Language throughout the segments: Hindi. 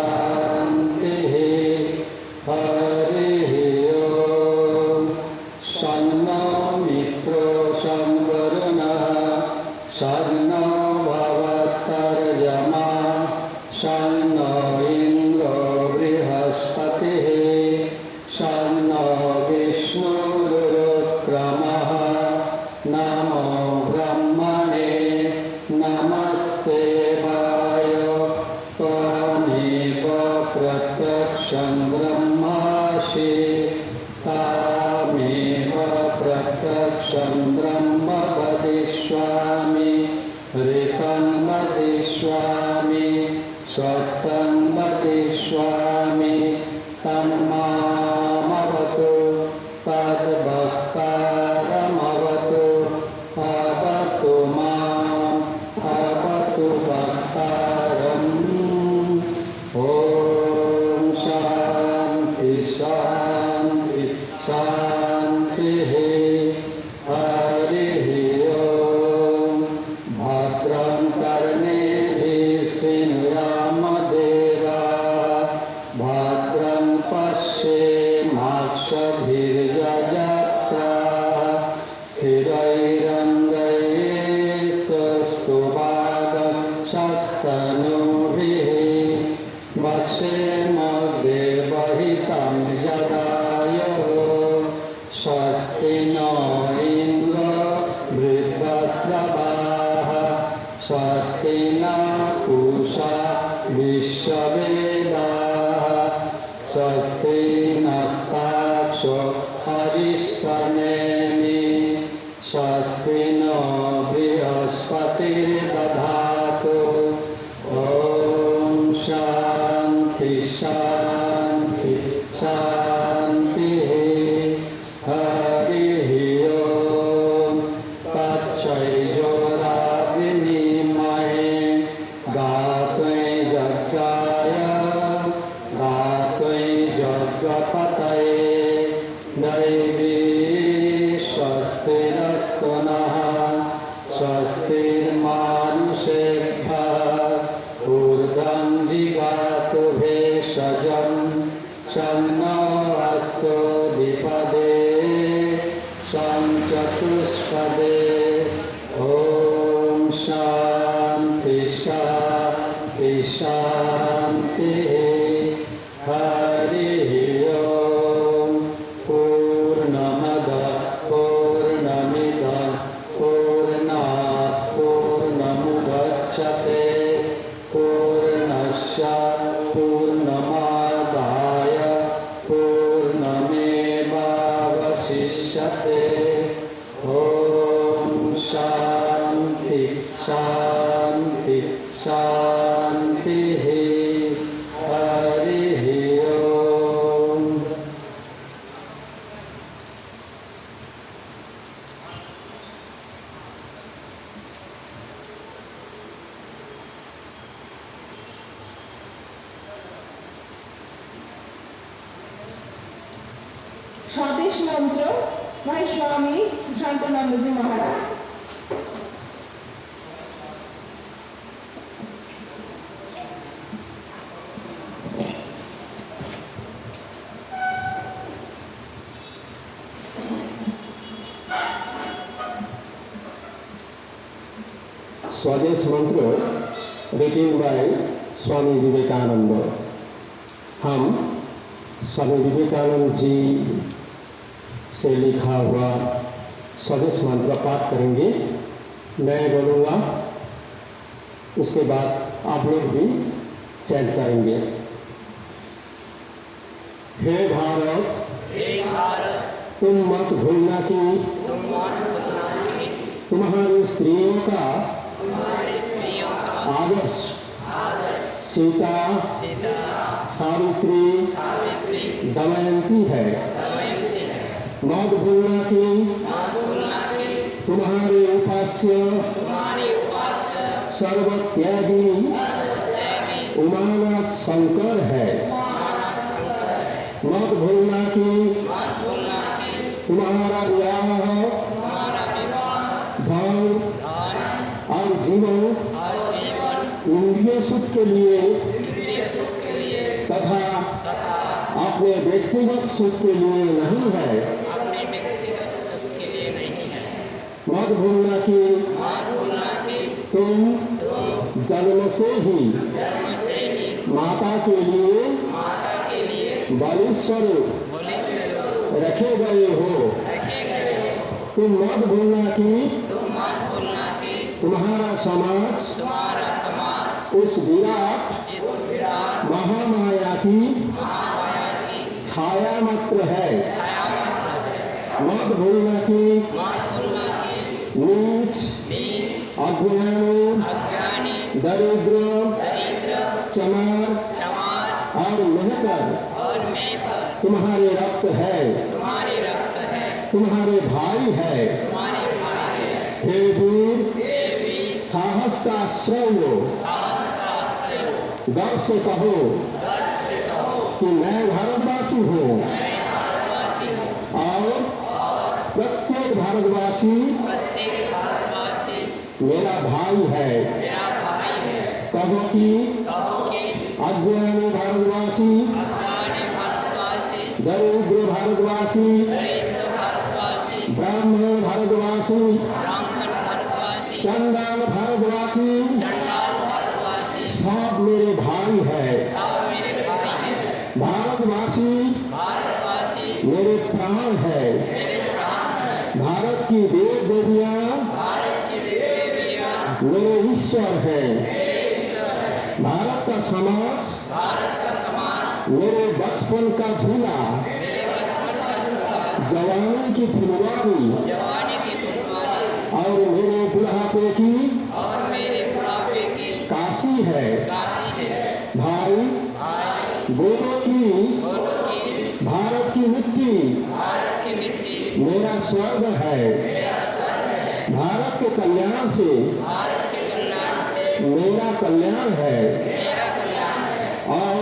शान्तिः हरिः ओम् शन्नो मित्रो संवरुणः शन्नो भवत्तर्यमा शन्नो इन्द्रो बृहस्पतिः शन्नो विष्णुरुक्रमः नमो ब्रह्मणे नमस्ते वाय त्वमेव प्रत्यक्षं ब्रह्मासि तामेव प्रत्यक्षं ब्रह्म वदिष्यामि ऋतं वदिष्यामि सत्यं वदिष्यामि तन्मामवतु तद्भक्तारमवतु अवतु माम् अवतु भक्तारम् ॐ शान्ति शान्ति शान्तिः हरिः ओम् भद्रं कर्णेभिः शृणुयामदेवाः भद्रं पश्येमाक्षभिर्यजत्राः स्थिरैरङ्गैस्तुष्टुवागशस्तनूभिः वशेमदेवहितं यदायुः स्वस्ति नो इन्द्रो वृद्धश्रवाः स्वस्ति न पूषा विश्ववेदाः स्वस्ति नस्ताक्षो हरिष्ठनेमि स्वस्ति नो बृहस्पतिर्दधातु ॐ शान्ति शान्ति शान्तिः हरिः ओम् तच्चैजोराग्निमये गात्वे यज्ञाय गात्वे यज्ञपतये दैवी स्वस्तिरस्तु नः स्वस्तिर्मानुषेभ्यः ऊर्ध्वं जिगातु भेषजं शन्नो अस्तु द्विपदे शं चतुष्पदे ॐ शान्ति शान्ति शान्तिः हरिः ओम् पूर्णमदः पूर्णमिदं पूर्णात् पूर्णमुदच्यते पूर्णस्य पूर्णमादाय पूर्णमेवावशिष्यते ॐ शान्ति शान्ति शान्तिः हरिः ओम् स्वदेश मंत्र भाई स्वामी शांतानंद जी महाराज। स्वदेश मंत्र रिटेन बाय स्वामी विवेकानंद। हम स्वामी विवेकानंद जी से लिखा हुआ स्वदेश मंत्र पाठ करेंगे। मैं बोलूँगा, उसके बाद आप लोग भी चैंट करेंगे। हे भारत तुम मत भूलना कि तुम्हारी स्त्रियों का आदर्श सीता सावित्री दमयंती है। मत भूलना कि तुम्हारे उपास्य सर्वत्यागी उमानाथ शंकर है। मत भूलना कि तुम्हारा विवाह धन और जीवन इंद्रिय सुख के लिए अपने व्यक्तिगत सुख के लिए नहीं है। अपने व्यक्तिगत सुख के लिए नहीं है। मत भूलना कि तुम जन्म से ही जन्म से ही माता के लिए माता के लिए बलि स्वरूप बलि स्वरूप रखे गए हो। रखे गए हो। तुम मत भूलना कि तुम मत भूलना कि तुम्हारा समाज तुम्हारा समाज उस विराट इस विराट महामाया की महामाया की छाया मात्र है। छाया मात्र है। मत भूलना कि मत भूलना कि नीच नीच अज्ञानी अज्ञानी दरिद्र दरिद्र चमार चमार और मेहतर और मेहतर तुम्हारे रक्त है, तुम्हारे रक्त है, तुम्हारे भाई है। तुम्हारे भाई है। हे वीर हे वीर साहस का आश्रय लो, साहस का आश्रय लो। गर्व से कहो गर्व से कहो कि मैं भारतवासी हूँ मैं भारतवासी हूँ और प्रत्येक भारतवासी प्रत्येक भारतवासी मेरा भाई है। मेरा भाई है। कहो कि कहो कि अज्ञानी भारतवासी अज्ञानी भारतवासी दरिद्र भारतवासी दरिद्र भारतवासी ब्राह्मण भारतवासी ब्राह्मण भारतवासी चंडाल भारतवासी चंडाल भारतवासी सब मेरे भाई है। सब मेरे भाई हैं। भारतवासी भारतवासी मेरे प्राण है। मेरे प्राण हैं। भारत की देव देवियाँ भारत की देवियाँ मेरे ईश्वर है। मेरे ईश्वर हैं। भारत का समाज भारत का समाज मेरे बचपन का झूला, मेरे बचपन का झूला जवानी की फुलवारी जवानी की फुलवारी और मेरे बुढ़ापे की और मेरे बुढ़ापे की काशी है। काशी है। भाई भाई बोलो कि बोलो कि भारत की मिट्टी भारत की मिट्टी मेरा स्वर्ग है। मेरा स्वर्ग है। भारत के कल्याण से भारत के कल्याण से मेरा कल्याण है। मेरा कल्याण है। और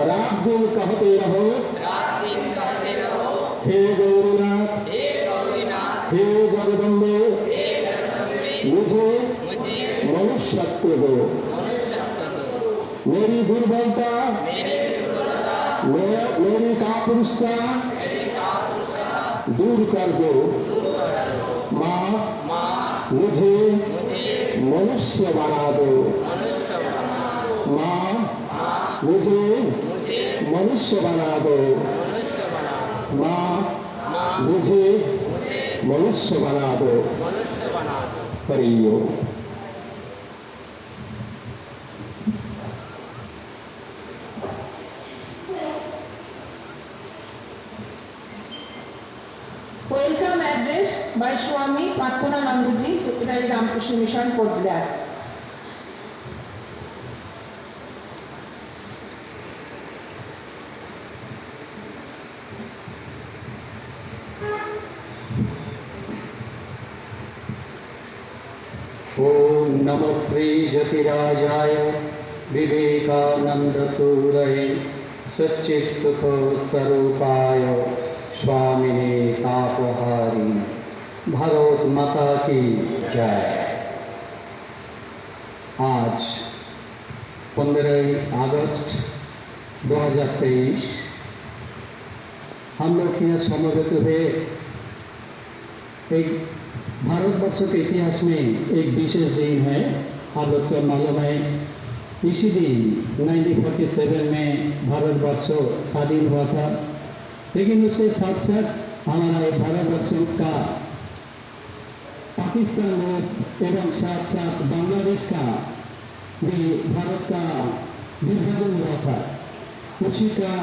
रात दिन कहते रहो रात दिन कहते रहो हे गौरीनाथ, हे गौरीनाथ, हे जगदम्बे, हे जगदम्बे, मुझे मुझे मनुष्यत्व दो। मनुष्यत्व दो। मेरी दुर्बलता, मेरी दुर्बलता, मेरी कापुरुषता मेरी कापुरुषता दूर कर दो। दूर कर दो। माँ माँ मुझे मुझे मनुष्य बना दो। मनुष्य बना दो। माँ माँ मुझे मुझे मनुष्य बना दो। मनुष्य बना दो। माँ माँ मुझे मुझे मनुष्य बना दो। मनुष्य बना दो। हरिओ। Welcome address by Swami Pathananandaji, Secretary Ramakrishna Mission, Port Blair. ओम नमः श्री ज्योतिराजाय विवेकानंद सूरये सच्चित सुख स्वरूपाय स्वामिने तापहारी। भारत माता की जय। आज 15 अगस्त 2023 हम लोग यहाँ समवेत हुए एक भारतवर्ष के इतिहास में एक विशेष दिन है। आप लोग सब मालूम है इसी दिन 1947 में भारतवर्ष स्वाधीन हुआ था। लेकिन उसके साथ साथ हमारा भारतवर्ष का पाकिस्तान में एवं साथ साथ बांग्लादेश का भी भारत का विभाजन हुआ था। उसी का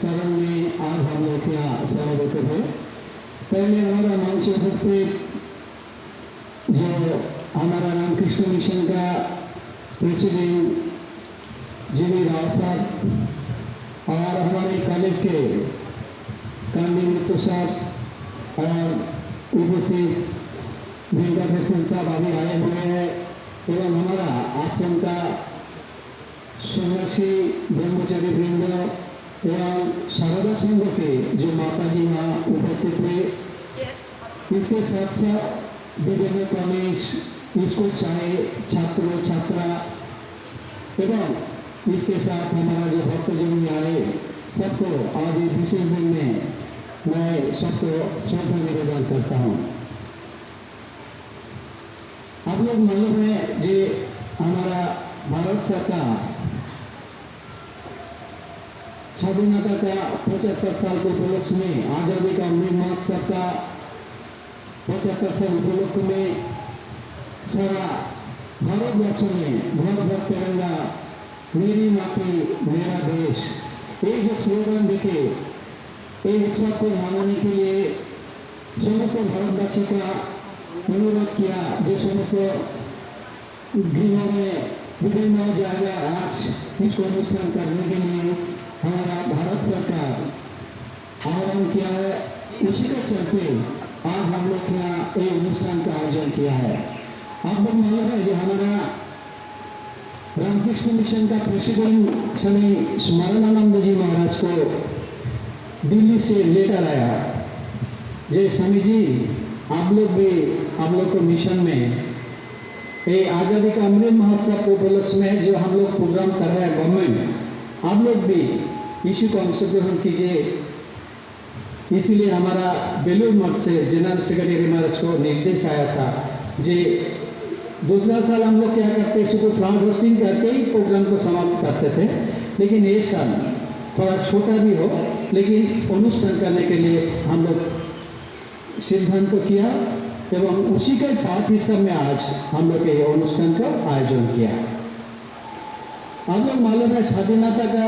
शरण में आज हम लोग यहाँ समवेत हुए। पहले हमारा मंच उपस्थित जो हमारा रामकृष्ण मिशन का प्रेसिडेंट जी राव साहब और हमारे कॉलेज के कांडी मित्तू साहब और उपस्थित वेंकटेश्वर साहब अभी आए हुए हैं एवं हमारा आश्रम का सन्यासी ब्रह्मचारी वृंद एवं शारदा संघ के जो माता जी वहाँ उपस्थित हुए। इसके साथ साथ विभिन्न कॉलेज स्कूल चाहे छात्र छात्रा एवं इसके साथ हमारा जो भक्तजन आए सबको आज ये विशेष दिन में मैं सबको श्रद्धा निवेदन करता हूँ। आप लोग मालूम है जे हमारा भारत सरकार स्वाधीनता का 75 साल के उपलक्ष्य में आजादी का अमृत महोत्सव का 75 साल उपलक्ष्य में सारा भारतवर्ष में भर तिरंगा मेरी माटी मेरा देश ये जो स्लोगन देखे ये उत्सव को मनाने के लिए समस्त भारतवासी का अनुरोध किया। जो समस्त दिनों में विभिन्न जगह आज इसको अनुष्ठान करने के लिए हमारा भारत सरकार आह्वान किया है, उसी के चलते आज हम लोग यहाँ ये अनुष्ठान का आयोजन किया है। आप लोग मालूम है कि हमारा रामकृष्ण मिशन का प्रेसिडेंट स्वामी स्मरणानंद जी महाराज को दिल्ली से लेटर आया, ये स्वामी जी आप लोग को मिशन में ये आज़ादी का अमृत महोत्सव के उपलक्ष्य में जो हम लोग प्रोग्राम कर रहे हैं गवर्नमेंट, आप लोग भी इसी को अंशग्रहण कीजिए। इसीलिए हमारा बेलूर मठ से जनरल सेक्रेटरी महाराज को निर्देश आया था जे दूसरा साल हम लोग क्या करते इसको फ्लावर होस्टिंग करके ही प्रोग्राम को समाप्त करते थे, लेकिन ये साल थोड़ा छोटा भी हो लेकिन अनुष्ठान करने के लिए हम लोग सिद्धांत तो किया एवं उसी के पाठ ही सब में आज हम लोग ये अनुष्ठान का आयोजन किया। आप लोग मालूम है स्वाधीनता का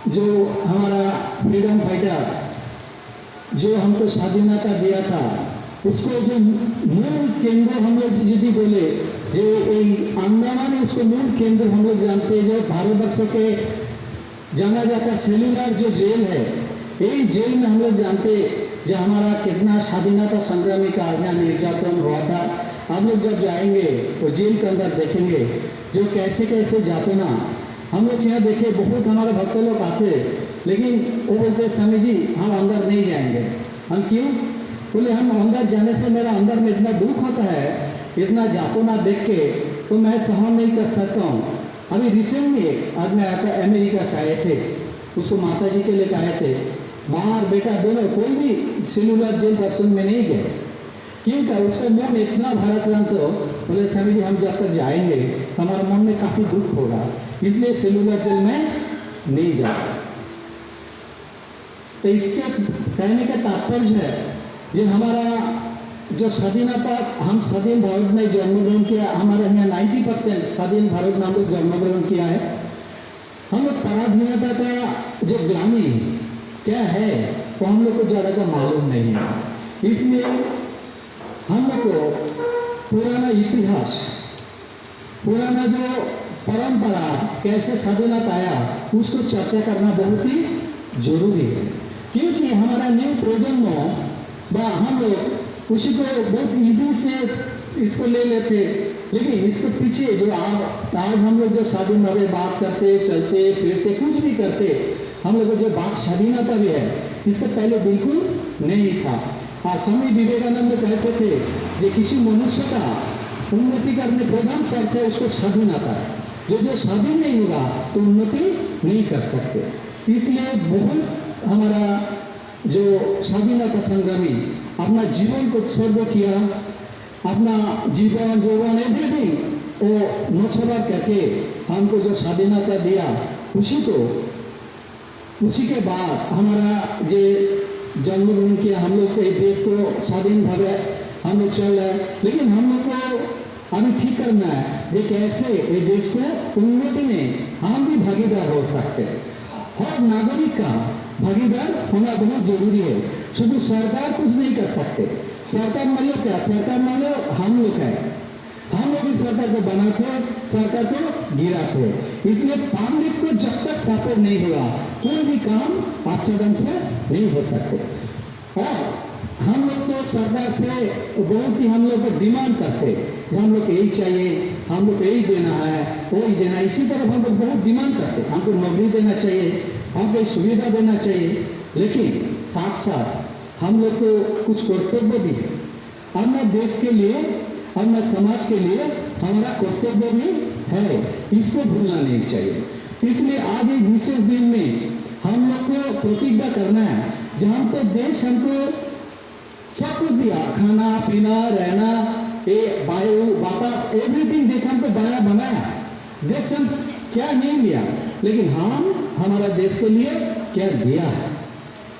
जो हमारा फ्रीडम फाइटर जो हमको स्वाधीनता दिया था उसको जो मूल केंद्र हम लोग यदि बोले जो अंडमान उसको मूल केंद्र हम लोग जानते हैं, जो भारतवर्ष के जाना जाता सेलुलर जो जेल है, यही जेल में हम लोग जानते जो हमारा कितना स्वाधीनता संग्रामी का यहाँ निर्यातन हुआ था। आप लोग जब जाएंगे तो जेल के अंदर देखेंगे जो कैसे कैसे जाते ना, हम लोग यहाँ देखे बहुत हमारे भक्त लोग आते, लेकिन वो बोलते स्वामी जी हम अंदर नहीं जाएंगे। हम क्यों बोले हम अंदर जाने से मेरा अंदर में इतना दुख होता है, इतना जातो ना देख के तो मैं सहन नहीं कर सकता हूँ। अभी रिसेंटली आज मैं आकर अमेरिका से आए थे, उसको माता जी के लेकर आए थे, माँ और बेटा दोनों कोई भी सेलुलर जेल दर्शन में नहीं गए। क्योंकि उसका मन इतना भाराक्रांत हो, बोले स्वामी जी हम जब तक जाएंगे हमारे मन में काफ़ी दुख होगा, इसलिए सेलुलर जेल में नहीं जाए। तो इसके कहने का तात्पर्य है ये हमारा जो स्वाधीनता हम स्वाधीन भारत में जन्मग्रहण किया, हमारे यहाँ 90% स्वाधीन भारत में हम लोग जन्मग्रहण किया है। हम लोग पराधीनता का जो ग्लानी क्या है तो हम लोग को ज़्यादा का मालूम नहीं है, इसलिए हम लोग को पुराना इतिहास पुराना जो परंपरा कैसे स्वाधीनता आया उसको चर्चा करना बहुत ही जरूरी है। क्योंकि हमारा न्यू प्रजन्म हम लोग उसी को बहुत इजी से इसको ले लेते, लेकिन इसके पीछे जो आज हम लोग जो स्वाधीन भावे बात करते चलते फिरते कुछ भी करते, हम लोग को जो बात स्वाधीनता भी है इससे पहले बिल्कुल नहीं था। स्वामी विवेकानंद कहते थे कि किसी मनुष्य का उन्नति करने प्रधान शर्त है उसको स्वाधीनता, जो स्वाधीन नहीं होगा तो उन्नति नहीं कर सकते। इसलिए बहुत हमारा जो स्वाधीनता संग्रामी अपना जीवन को उत्सर्ग किया, अपना जीवन यौवन एवरीथिंग वो नौछावर करके हमको जो स्वाधीनता दिया उसी के बाद हमारा जो जन्मभूमि किया, हम लोग के देश को स्वाधीन भावे हम लोग चल रहे हैं। लेकिन हम लोग को अभी ठीक करना है ये कैसे ये देश को उन्नति में हम भी भागीदार हो सकते हैं। हर नागरिक का भागीदार होना बहुत जरूरी है। शुद्ध सरकार कुछ नहीं कर सकते। सरकार मान लो क्या, सरकार मान लो हम लोग है, हम लोग इस सरकार को बनाते सरकार को गिराते। इसलिए पब्लिक को जब तक सपोर्ट नहीं होगा कोई भी काम अच्छे ढंग से नहीं हो सकते। और हम लोग तो सरकार से बहुत ही हम लोग को डिमांड करते, हम लोग को यही चाहिए, हम लोग को यही देना है, वही देना। इसी तरह हम लोग बहुत डिमांड करते, हमको नौकरी देना चाहिए, हमको सुविधा देना चाहिए। लेकिन साथ साथ हम लोग को कुछ कर्तव्य भी है। अपने देश के लिए अपना समाज के लिए हमारा कर्तव्य भी है, इसको भूलना नहीं चाहिए। इसलिए आज एक विशेष दिन में हम लोग को प्रतिज्ञा करना है, जहाँ तो देश हमको सब कुछ दिया, खाना पीना रहना, ये वायु वातावरण एवरीथिंग देखा हमको बनाया, देश हम क्या नहीं दिया, लेकिन हम हमारा देश के लिए क्या दिया है,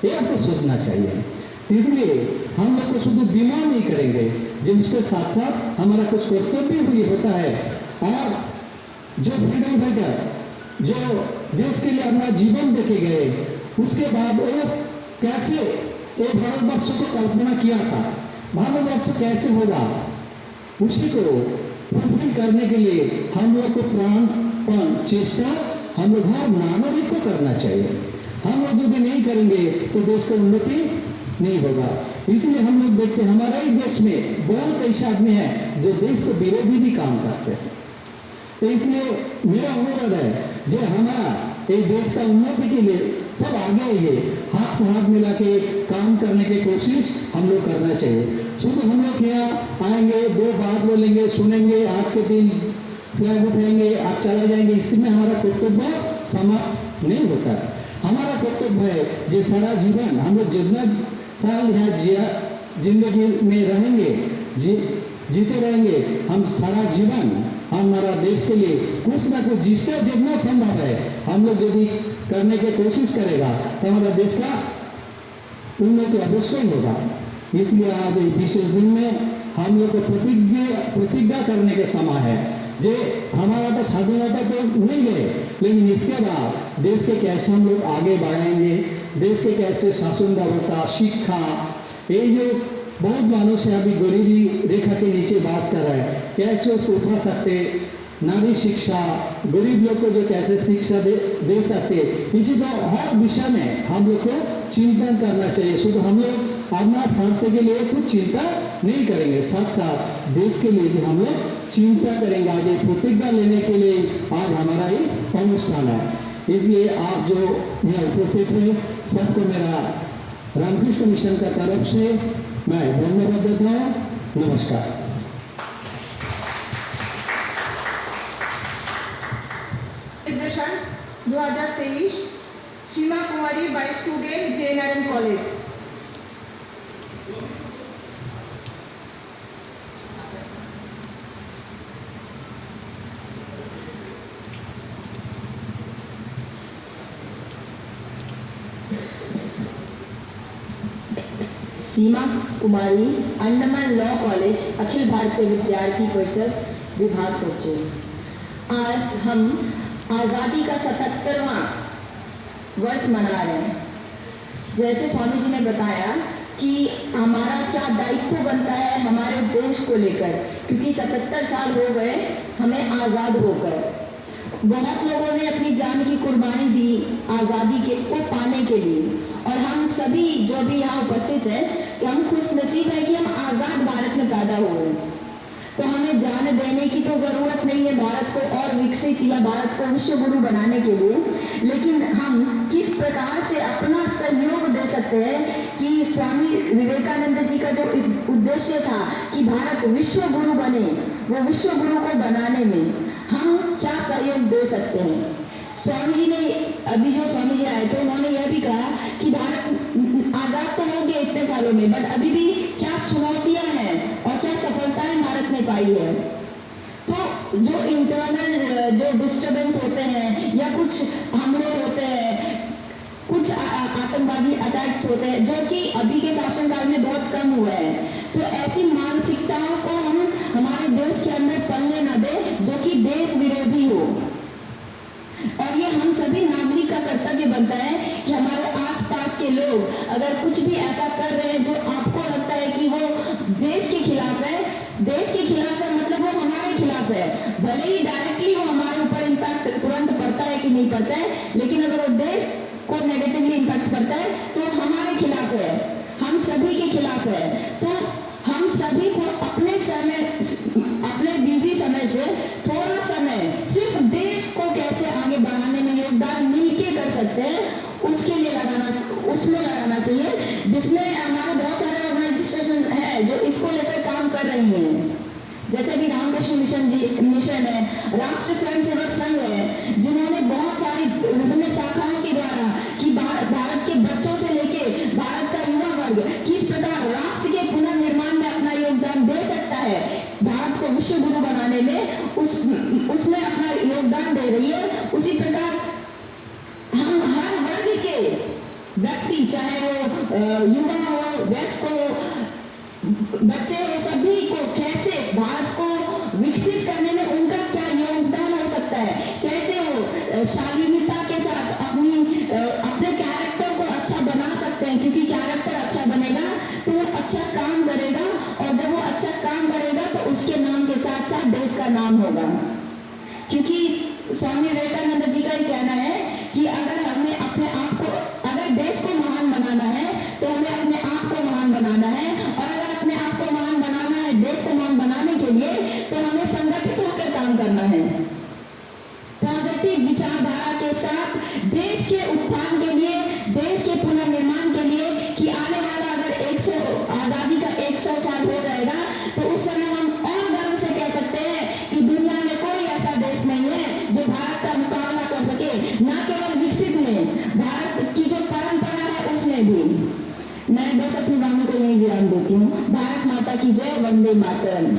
ये आपको सोचना चाहिए। इसलिए हम लोग को शुद्ध बीमार नहीं करेंगे, जिसके साथ साथ हमारा कुछ कर्तव्य भी होता है। और जो फ्रीडम फाइटर जो देश के लिए अपना जीवन देके गए, उसके बाद वो कैसे ये भारतवर्ष को कल्पना किया था, भारतवर्ष कैसे होगा, उसी को फुलफिल करने के लिए हम लोग को प्राणपण चेष्टा हम लोग हर नागरिक को करना चाहिए। हम लोग यदि नहीं करेंगे तो देश का उन्नति नहीं होगा। इसलिए हम लोग देखते हैं हमारे ही देश में बहुत ऐसे आदमी हैं जो देश के विरोधी भी काम करते हैं। तो इसलिए मेरा अनुरोध है, जो हमारा एक देश का उन्नति के लिए सब आगे आएंगे, हाथ से हाथ मिला के काम करने की कोशिश हम लोग करना चाहिए। शुद्ध हम लोग यहाँ आएंगे, दो बात बोलेंगे, सुनेंगे, आज के दिन फ्लैग उठाएंगे, आज चला जाएंगे, इसमें हमारा कर्तव्य समाप्त नहीं होता। हमारा कर्तव्य है जो सारा जीवन हम लोग जितना साल यहाँ जिंदगी में रहेंगे, जीते रहेंगे, हम सारा जीवन हमारा देश के लिए कुछ ना कुछ जिसका जितना संभव है हम लोग यदि करने की कोशिश करेगा तो हमारा देश का उन्नति अवश्य होगा। इसलिए आज इस विशेष दिन में हम लोग को प्रतिज्ञा करने के समय है, जे हमारा तो स्वाधीनता तो नहीं है, लेकिन इसके बाद देश के कैसे हम लोग आगे बढ़ाएंगे, देश के कैसे शासन व्यवस्था, शिक्षा, ये जो बहुत मानुष है अभी गरीबी रेखा के नीचे बास कर रहा है, कैसे उसको उठा सकते, नारी शिक्षा, गरीब लोग को जो कैसे शिक्षा दे सकते, इसी तो हर विषय में हम लोग को चिंतन करना चाहिए। शुद्ध हम लोग अपना स्वार्थ के लिए कुछ चिंता नहीं करेंगे, साथ साथ देश के लिए भी हम लोग चिंता करेंगे। आगे प्रतिज्ञा लेने के लिए आज हमारा ही अनुष्ठान है। इसलिए आप जो यहाँ उपस्थित हैं सबको मेरा रामकृष्ण मिशन का तरफ से मैं धन्यवाद देता हूँ। नमस्कार। Celebration 2023 Seema Kumari by student JNRM college. Seema Kumari Andaman law college Akhil Bharatiya Vidyarthi परिषद विभाग सचिव। आज हम आज़ादी का 77वां वर्ष मना रहे हैं। जैसे स्वामी जी ने बताया कि हमारा क्या दायित्व बनता है हमारे देश को लेकर, क्योंकि 77 साल हो गए हमें आज़ाद होकर। बहुत लोगों ने अपनी जान की कुर्बानी दी आज़ादी को पाने के लिए, और हम सभी जो भी यहाँ उपस्थित हैं कि हम खुश नसीब है कि हम आज़ाद भारत में पैदा हुए। तो हमें जान देने की तो ज़रूरत नहीं है भारत को और विकसित या भारत को विश्व गुरु बनाने के लिए, लेकिन हम किस प्रकार से अपना सहयोग दे सकते हैं कि स्वामी विवेकानंद जी का जो उद्देश्य था कि भारत विश्व गुरु बने, वो विश्व गुरु को बनाने में हम क्या सहयोग दे सकते हैं। स्वामी जी ने अभी जो स्वामी जी आए थे उन्होंने यह भी कहा कि भारत आज़ाद तो हो गया इतने सालों में, बट अभी भी क्या चुनौतियां हैं और क्या सफलताएं भारत ने पाई है। तो जो इंटरनल जो डिस्टर्बेंस होते हैं या कुछ हमले होते हैं, कुछ आतंकवादी अटैक्स होते हैं जो कि अभी के शासनकाल में बहुत कम हुए हैं, तो ऐसी मानसिकताओं को हम हमारे देश के अंदर पलने न दे जो कि देश विरोधी हो। और ये हम सभी नागरिक का कर्तव्य बनता है कि हमारे आसपास के लोग अगर कुछ भी ऐसा कर रहे हैं जो आपको लगता है कि वो देश के खिलाफ है, देश के खिलाफ है मतलब वो हमारे खिलाफ है, भले ही डायरेक्टली वो हमारे ऊपर इम्पैक्ट तुरंत पड़ता है कि नहीं पड़ता है, लेकिन अगर वो देश को नेगेटिवली इम्पैक्ट पड़ता है तो हमारे खिलाफ है, हम सभी के खिलाफ है। तो हम सभी को अपने बिजी समय से थोड़ा समय सिर्फ देश को कैसे आगे बढ़ाने में योगदान मिलके कर सकते हैं उसके लिए उसमें लगाना चाहिए, जिसमें हमारे बहुत सारे ऑर्गेनाइजेशन है जो इसको लेकर काम कर रही हैं। जैसे भी रामकृष्ण मिशन है, राष्ट्रीय स्वयंसेवक संघ है, जिन्होंने बहुत सारी विभिन्न शाखाओं के द्वारा कि भारत के बच्चों से लेके भारत का युवा वर्ग किस प्रकार राष्ट्र के पुनर्निर्माण में अपना योगदान दे सकता है, भारत को विश्व गुरु बनाने में उसमें अपना योगदान दे रही है। उसी प्रकार हम हर वर्ग के व्यक्ति, चाहे वो युवा हो, वयस्क हो, बच्चे हो, सभी को कैसे भारत को विकसित करने में उनका क्या योगदान हो सकता है, कैसे वो शालीनता के साथ अपने कैरेक्टर को अच्छा बना सकते हैं, क्योंकि कैरेक्टर अच्छा बनेगा तो वो अच्छा काम करेगा, और जब वो अच्छा काम करेगा तो उसके नाम के साथ साथ देश का नाम होगा। क्योंकि स्वामी विवेकानंद जी का ही कहना है कि अगर हमें अपने आप को, अगर देश को महान बनाना है तो हमें अपने आप को महान बनाना है, और अगर अपने आप को महान बनाना है, देश को महान बनाने के लिए, तो हमें संगठित होकर काम करना है, पॉजिटिव विचारधारा के साथ देश के उत्थान के लिए, देश के पुनर्निर्माण के लिए, कि आने वाला अगर आजादी का 100 साल हो जाएगा तो उस समय हम और गर्व से कह सकते हैं कि दुनिया में कोई ऐसा देश नहीं है जो भारत का मुकाबला कर सके, न केवल विकसित में, भारत की जो परंपरा है उसमें भी। मैं बस अपनी वाणी को यही विराम देती हूँ। भारत माता की जय, वंदे मातरम।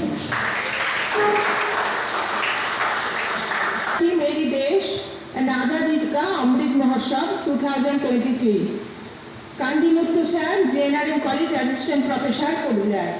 कि मेरी देश एंड आजादी का Amrit Mahotsav 2023 Kandi Muthu sir, JNRM college assistant professor को मिला है।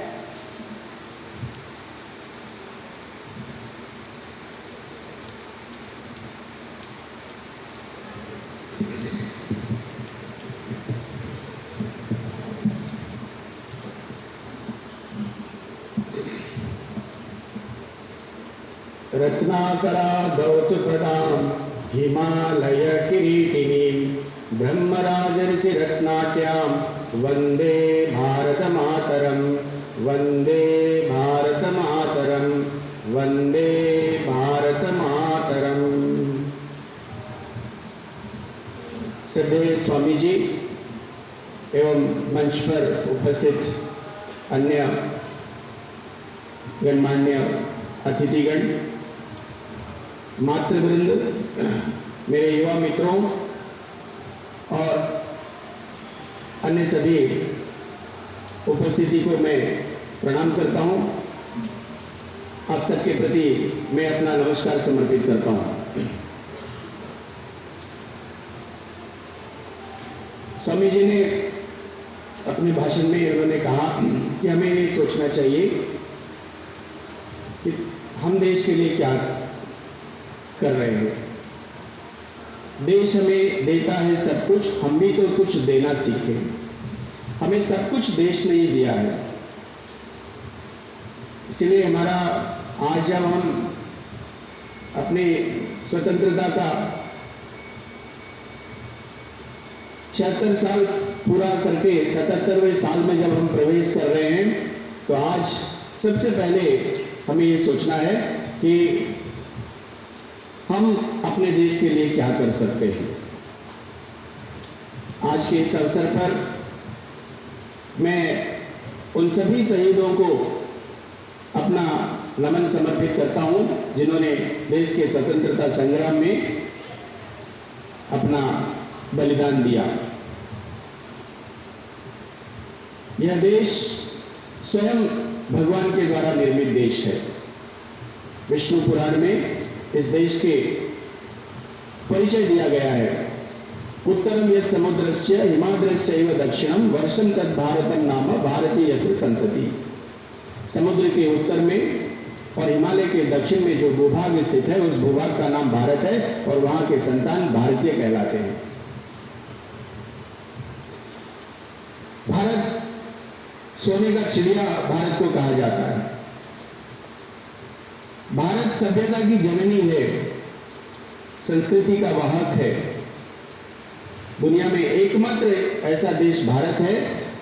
रत्नाकरा गौतप्रदां हिमालय किरीटिनीं ब्रह्मराजर्षि रत्नाट्यां वंदे भारत मातरम, वंदे भारत मातरम, वंदे भारत मातरम। श्रद्धेय स्वामी जी एवं मंच पर उपस्थित अन्य गणमान्य अतिथिगण, मातृवृंद, मेरे युवा मित्रों और अन्य सभी उपस्थिति को मैं प्रणाम करता हूं। आप सबके प्रति मैं अपना नमस्कार समर्पित करता हूं। स्वामी जी ने अपने भाषण में उन्होंने कहा कि हमें ये सोचना चाहिए कि हम देश के लिए क्या कर रहे हैं। देश हमें देता है सब कुछ, हम भी तो कुछ देना सीखें। हमें सब कुछ देश नहीं दिया है, इसलिए हमारा आज जब हम अपने स्वतंत्रता का 76 साल पूरा करके 77वें साल में जब हम प्रवेश कर रहे हैं, तो आज सबसे पहले हमें ये सोचना है कि हम अपने देश के लिए क्या कर सकते हैं। आज के इस अवसर पर मैं उन सभी शहीदों को अपना नमन समर्पित करता हूं जिन्होंने देश के स्वतंत्रता संग्राम में अपना बलिदान दिया। यह देश स्वयं भगवान के द्वारा निर्मित देश है। विष्णु पुराण में इस देश के परिचय दिया गया है। उत्तरम यत् समुद्रस्य हिमाद्रस्यैव दक्षिणम वर्षम तद भारतम नाम भारतीय यत्र संतति। समुद्र के उत्तर में और हिमालय के दक्षिण में जो भूभाग स्थित है, उस भूभाग का नाम भारत है और वहां के संतान भारतीय कहलाते हैं। भारत सोने का चिड़िया भारत को कहा जाता है। भारत सभ्यता की जननी है, संस्कृति का वाहक है। दुनिया में एकमात्र ऐसा देश भारत है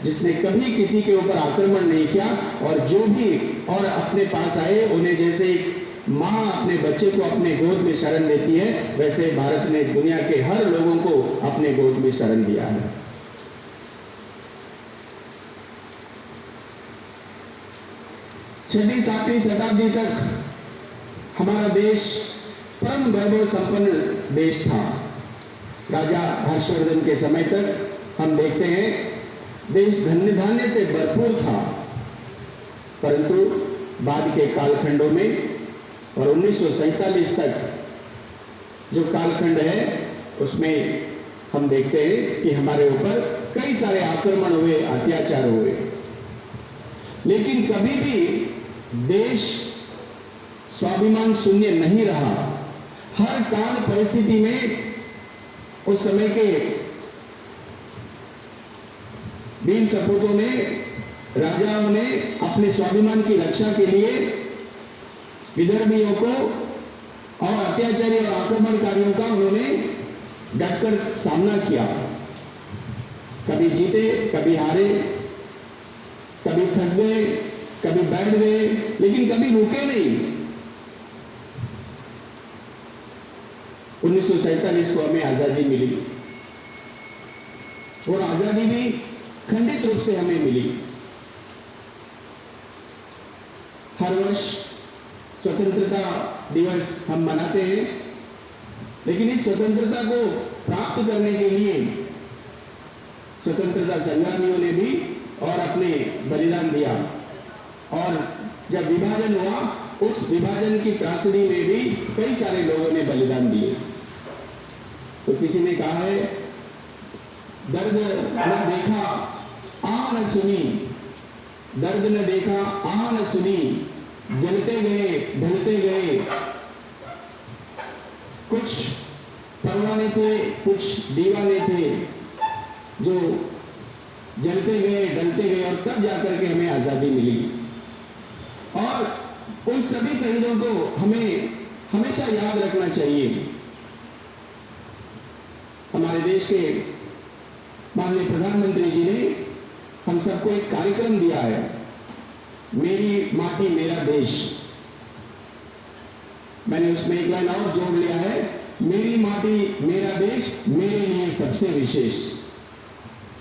जिसने कभी किसी के ऊपर आक्रमण नहीं किया, और जो भी और अपने पास आए उन्हें जैसे एक माँ अपने बच्चे को अपने गोद में शरण देती है, वैसे भारत ने दुनिया के हर लोगों को अपने गोद में शरण दिया है। छठी 7वीं शताब्दी तक हमारा देश परम वैभव संपन्न देश था। राजा हर्षवर्धन के समय तक हम देखते हैं देश धन्य धान्य से भरपूर था, परंतु बाद के कालखंडों में और 1947 तक जो कालखंड है उसमें हम देखते हैं कि हमारे ऊपर कई सारे आक्रमण हुए, अत्याचार हुए, लेकिन कभी भी देश स्वाभिमान शून्य नहीं रहा। हर काल परिस्थिति में उस समय के वीर सपूतों ने, राजाओं ने अपने स्वाभिमान की रक्षा के लिए विदर्भियों को और अत्याचारी और आक्रमणकारियों का उन्होंने डटकर सामना किया। कभी जीते, कभी हारे, कभी थक गए, कभी बैठ गए, लेकिन कभी रुके नहीं। 1947 को हमें आजादी मिली और आजादी भी खंडित रूप से हमें मिली। हर वर्ष स्वतंत्रता दिवस हम मनाते हैं, लेकिन इस स्वतंत्रता को प्राप्त करने के लिए स्वतंत्रता संग्रामियों ने भी और अपने बलिदान दिया, और जब विभाजन हुआ उस विभाजन की त्रासदी में भी कई सारे लोगों ने बलिदान दिए। तो किसी ने कहा है, दर्द न देखा आह न सुनी, दर्द न देखा आह न सुनी, जलते गए ढलते गए। कुछ परवाने थे, कुछ दीवाने थे जो जलते गए ढलते गए, और तब जाकर के हमें आजादी मिली। और उन सभी शहीदों को हमें हमेशा याद रखना चाहिए। हमारे देश के माननीय प्रधानमंत्री जी ने हम सबको एक कार्यक्रम दिया है, मेरी माटी मेरा देश। मैंने उसमें एक लाइन और जोड़ लिया है, मेरी माटी मेरा देश मेरे लिए सबसे विशेष।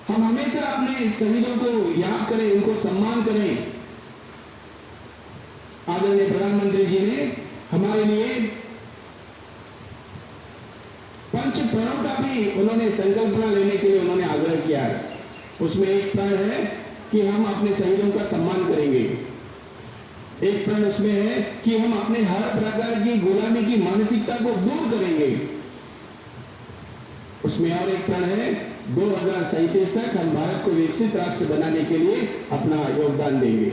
हम हमेशा अपने शहीदों को याद करें, उनको सम्मान करें। आदरणीय प्रधानमंत्री जी ने हमारे लिए पंच प्रणों का भी उन्होंने संकल्पना लेने के लिए उन्होंने आग्रह किया है। उसमें एक प्रण है कि हम अपने शहीदों का सम्मान करेंगे। एक प्रण उसमें है कि हम अपने हर प्रकार की गुलामी की मानसिकता को दूर करेंगे। उसमें और एक प्रण है, 2037 तक हम भारत को विकसित राष्ट्र बनाने के लिए अपना योगदान देंगे।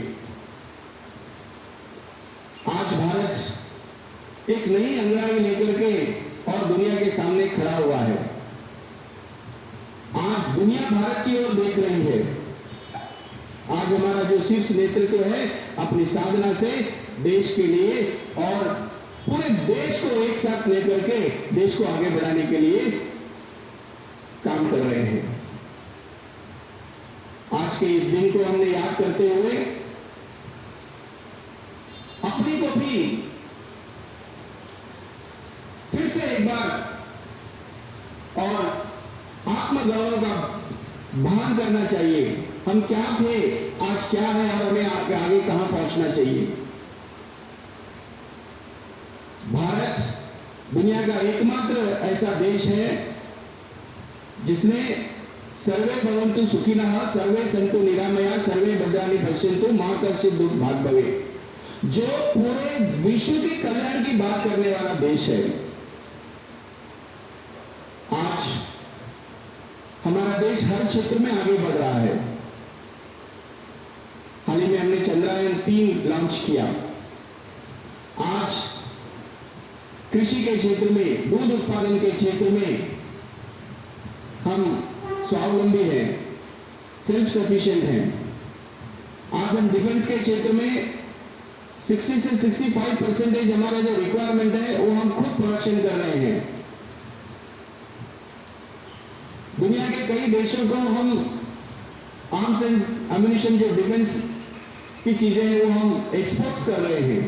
आज भारत एक नई अंगड़ाई लेकर के और दुनिया के सामने खड़ा हुआ है। आज दुनिया भारत की ओर देख रही है। आज हमारा जो शीर्ष नेतृत्व है अपनी साधना से देश के लिए और पूरे देश को एक साथ लेकर के देश को आगे बढ़ाने के लिए काम कर रहे हैं। आज के इस दिन को हमने याद करते हुए अपनी को भी फिर से एक बार और आत्मगौरव का भान करना चाहिए। हम क्या थे, आज क्या है और हमें आगे कहां पहुंचना चाहिए। भारत दुनिया का एकमात्र ऐसा देश है जिसने सर्वे भवन्तु सुखिनः, सर्वे सन्तु निरामया, सर्वे भद्राणि पश्यन्तु मा कश्चित् दुर्भाग्यः, जो पूरे विश्व के कल्याण की बात करने वाला देश है। आज हमारा देश हर क्षेत्र में आगे बढ़ रहा है। हाल ही में हमने चंद्रयान 3 लॉन्च किया। आज कृषि के क्षेत्र में, दूध उत्पादन के क्षेत्र में हम स्वावलंबी हैं, सेल्फ सफिशिएंट हैं। आज हम डिफेंस के क्षेत्र में 60 से 65% हमारा जो रिक्वायरमेंट है वो हम खुद प्रोडक्शन कर रहे हैं। दुनिया के कई देशों को हम आर्म्स एंड एम्युनिशन, जो डिफेंस की चीजें हैं, वो हम एक्सपोर्ट कर रहे हैं।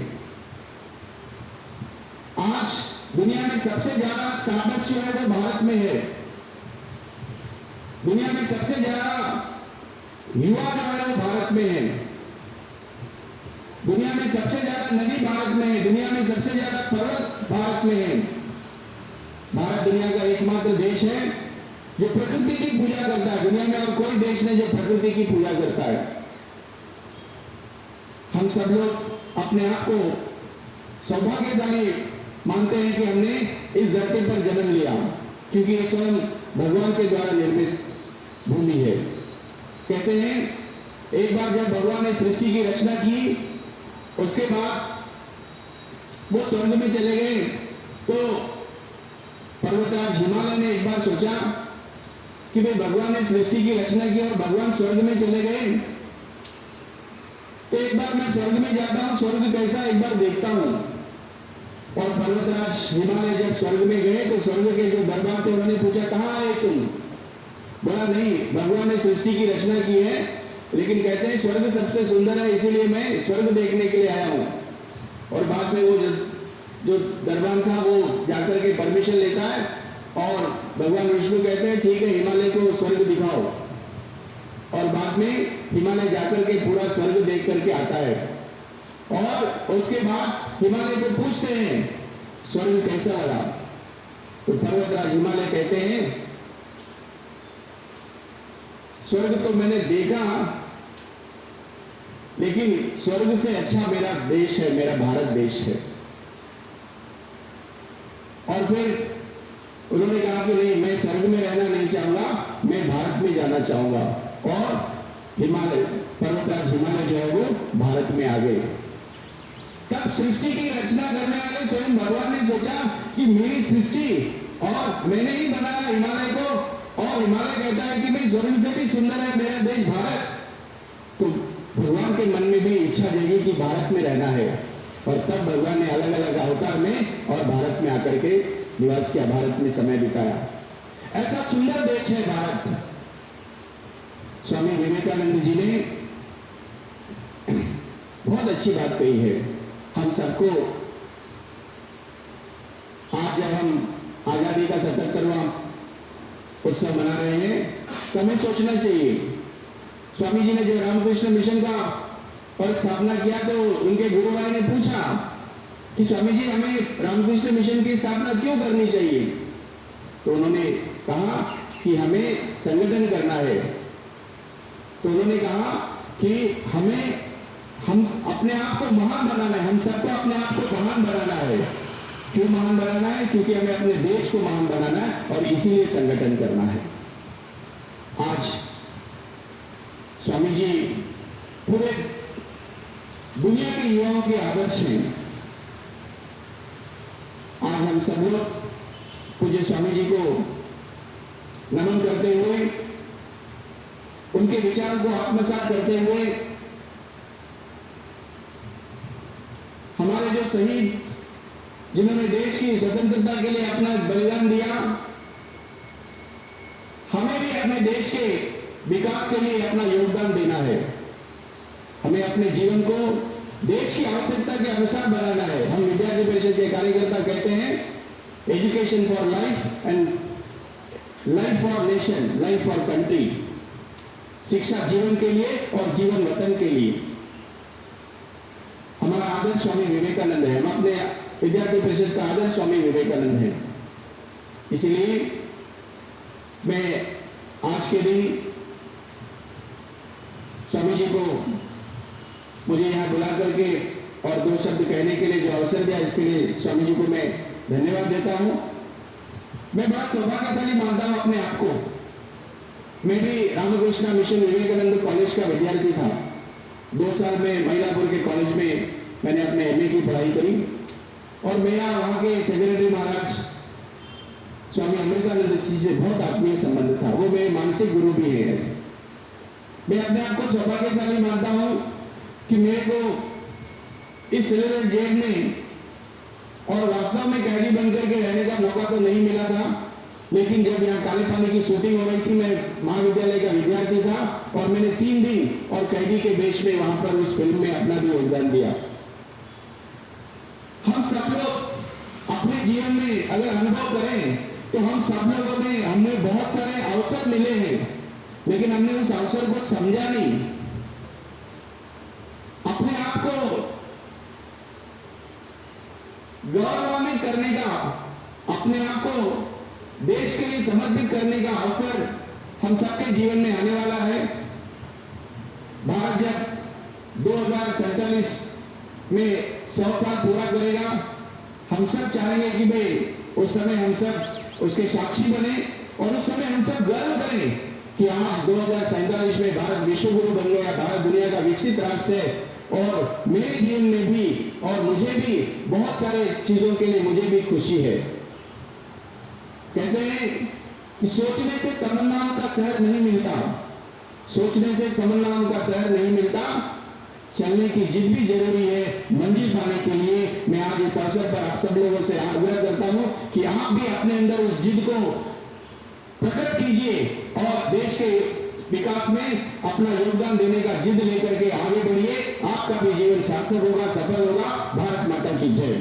आज दुनिया में सबसे ज्यादा स्टार्टअप्स जो है वो भारत में है। दुनिया में सबसे ज्यादा युवा जो है वो भारत में है। दुनिया में सबसे ज्यादा नदी भारत में है, दुनिया में सबसे ज्यादा पर्वत भारत में है। भारत दुनिया का एकमात्र देश है जो प्रकृति की पूजा करता है। दुनिया में और कोई देश नहीं जो प्रकृति की पूजा करता है। हम सब लोग अपने आप को सौभाग्यशाली मानते हैं कि हमने इस धरती पर जन्म लिया, क्योंकि ये स्वयं भगवान के द्वारा निर्मित भूमि है। कहते हैं एक बार जब भगवान ने सृष्टि की रचना की, उसके बाद वो स्वर्ग में चले गए, तो पर्वतराज हिमालय ने एक बार सोचा कि भाई भगवान ने सृष्टि की रचना की और भगवान स्वर्ग में चले गए, तो एक बार मैं स्वर्ग में जाता हूं, स्वर्ग कैसा एक बार देखता हूं। और पर्वतराज हिमालय जब स्वर्ग में गए तो स्वर्ग के जो दरबार थे उन्होंने पूछा कहाँ आए तुम? बोला नहीं, भगवान ने सृष्टि की रचना की है, लेकिन कहते हैं स्वर्ग सबसे सुंदर है, इसीलिए मैं स्वर्ग देखने के लिए आया हूं। और बाद में वो जो दरबार था वो जाकर के परमिशन लेता है और भगवान विष्णु कहते हैं ठीक है, हिमालय को स्वर्ग दिखाओ। और बाद में हिमालय जाकर के पूरा स्वर्ग देख करके आता है। और उसके बाद हिमालय को पूछते हैं स्वर्ग कैसा लगा? तो पर्वतराज हिमालय कहते हैं स्वर्ग तो मैंने देखा, लेकिन स्वर्ग से अच्छा मेरा देश है, मेरा भारत देश है। और फिर उन्होंने कहा कि नहीं, मैं स्वर्ग में रहना नहीं चाहूंगा, मैं भारत में जाना चाहूंगा। और हिमालय पर्वतराज हिमालय जो है वो भारत में आ गए। तब सृष्टि की रचना करने वाले स्वयं भगवान ने सोचा कि मेरी सृष्टि और मैंने ही बनाया हिमालय को, और हिमालय कहता है कि भाई स्वर्ग से भी सुंदर है मेरा देश भारत। तो भगवान के मन में भी इच्छा जगी कि भारत में रहना है, और तब भगवान ने अलग अलग अवतार में और भारत में आकर के निवास किया, भारत में समय बिताया। ऐसा सुंदर देश है भारत। स्वामी विवेकानंद जी ने बहुत अच्छी बात कही है। हम सबको आज जब हम आजादी का 77वां उत्सव मना रहे हैं तो हमें सोचना चाहिए, स्वामी जी ने जो रामकृष्ण मिशन का और स्थापना किया तो उनके गुरु भाई ने पूछा कि स्वामी जी हमें रामकृष्ण मिशन की स्थापना क्यों करनी चाहिए? तो उन्होंने कहा कि हमें संगठन करना है। तो उन्होंने कहा कि हम अपने आप को महान बनाना है, हम सबको अपने आप को महान बनाना है। क्यों महान बनाना है? क्योंकि हमें अपने देश को महान बनाना है और इसीलिए संगठन करना है। आज स्वामी जी पूरे दुनिया के युवाओं के आदर्श हैं। आज हम सब लोग पूज्य स्वामी जी को नमन करते हुए, उनके विचार को आत्मसात करते हुए, हमारे जो शहीद जिन्होंने देश की स्वतंत्रता के लिए अपना बलिदान दिया, हमें भी अपने देश के विकास के लिए अपना योगदान देना है। हमें अपने जीवन को देश की आवश्यकता के अनुसार बनाना है। हम विद्यार्थी परिषद के कार्यकर्ता कहते हैं education for life and life for nation, life for country. शिक्षा जीवन के लिए और जीवन वतन के लिए। हमारा आदर्श स्वामी विवेकानंद है। हम अपने विद्यार्थी परिषद का आदर्श स्वामी विवेकानंद है। इसलिए मैं आज के दिन स्वामी जी को मुझे यहाँ बुला करके और दो शब्द कहने के लिए जो अवसर दिया, इसके लिए स्वामी जी को मैं धन्यवाद देता हूँ। मैं बहुत सौभाग्यशाली मानता हूँ अपने आप को। मैं भी रामकृष्ण मिशन विवेकानंद कॉलेज का विद्यार्थी था। 2 साल में महिलापुर के कॉलेज में मैंने अपने MA की पढ़ाई करी और मेरा वहाँ के सेक्रेटरी महाराज स्वामी अमृतानंद जी से बहुत आत्मीय संबंध था। वो मेरे मानसिक गुरु भी हैं। ऐसे मैं अपने आप को सौभाग्यशाली मानता हूँ कि मेरे को इस सिलेबस जेल में और वास्तव में कैदी बनकर के रहने का मौका तो नहीं मिला था, लेकिन जब यहाँ काले पानी की शूटिंग हो रही थी, मैं महाविद्यालय का विद्यार्थी था और मैंने 3 दिन और कैदी के वेश में वहां पर उस फिल्म में अपना भी योगदान दिया। हम सब लोग अपने जीवन में अगर अनुभव करें तो हम सब लोगों ने हमें बहुत सारे अवसर मिले हैं, लेकिन हमने उस अवसर को समझा नहीं। अपने आप को करने का, अपने आप को देश के लिए समर्पित करने का अवसर हम सबके जीवन में आने वाला है। भारत जब 2047 में 100 साल पूरा करेगा, हम सब चाहेंगे कि भाई उस समय हम सब उसके साक्षी बने और उस समय हम सब गर्व करें कि आज 2047 में भारत विश्व गुरु बन गया, भारत दुनिया का विकसित राष्ट्र है। और मेरे जीवन में भी और मुझे भी बहुत सारे चीजों के लिए मुझे भी खुशी है। कहते हैं कि सोचने से तमन्नाओं का शहर नहीं मिलता, सोचने से तमन्नाओं का शहर नहीं मिलता, चलने की जिद भी जरूरी है मंजिल पाने के लिए। मैं आज इस अवसर पर आप सब लोगों से आग्रह करता हूं कि आप भी अपने अंदर उस जिद को प्रकट कीजिए और देश के विकास में अपना योगदान देने का जिद लेकर के आगे बढ़िए। आपका भी जीवन सार्थक होगा, सफल होगा। भारत माता की जय।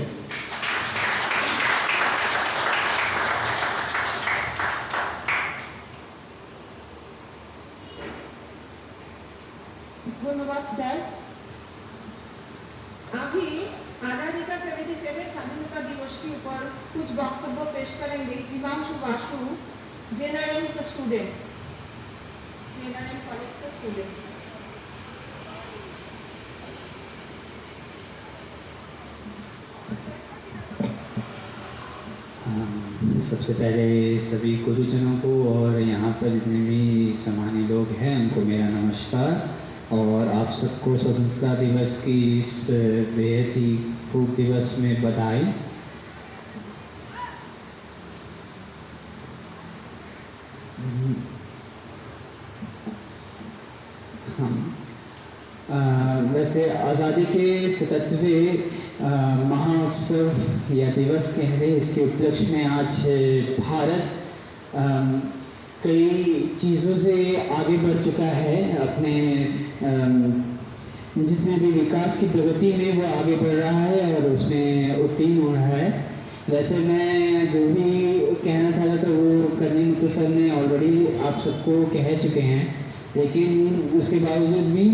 ধন্যবাদ স্যার। अभी आजादी का 77 स्वाधीनता दिवस के ऊपर कुछ वक्तव्य पेश करेंगे हिमांशु बासु, जेएनआरएम का स्टूडेंट, जेएनआरएम कॉलेज का स्टूडेंट। सबसे पहले सभी गुरुजनों को और यहाँ पर जितने भी सम्मानित लोग हैं उनको मेरा नमस्कार और आप सबको स्वतंत्रता दिवस की इस बेहद ही खूब दिवस में बधाई। वैसे आज़ादी के 77वें महाउत्सव या दिवस कह रहे, इसके उपलक्ष्य में आज भारत कई चीज़ों से आगे बढ़ चुका है। अपने जितने भी विकास की प्रगति में वो आगे बढ़ रहा है और उसमें उत्तीर्ण हो रहा है। वैसे मैं जो भी कहना चाहता था वो करनी मुत्तु सर ने ऑलरेडी आप सबको कह चुके हैं, लेकिन उसके बावजूद भी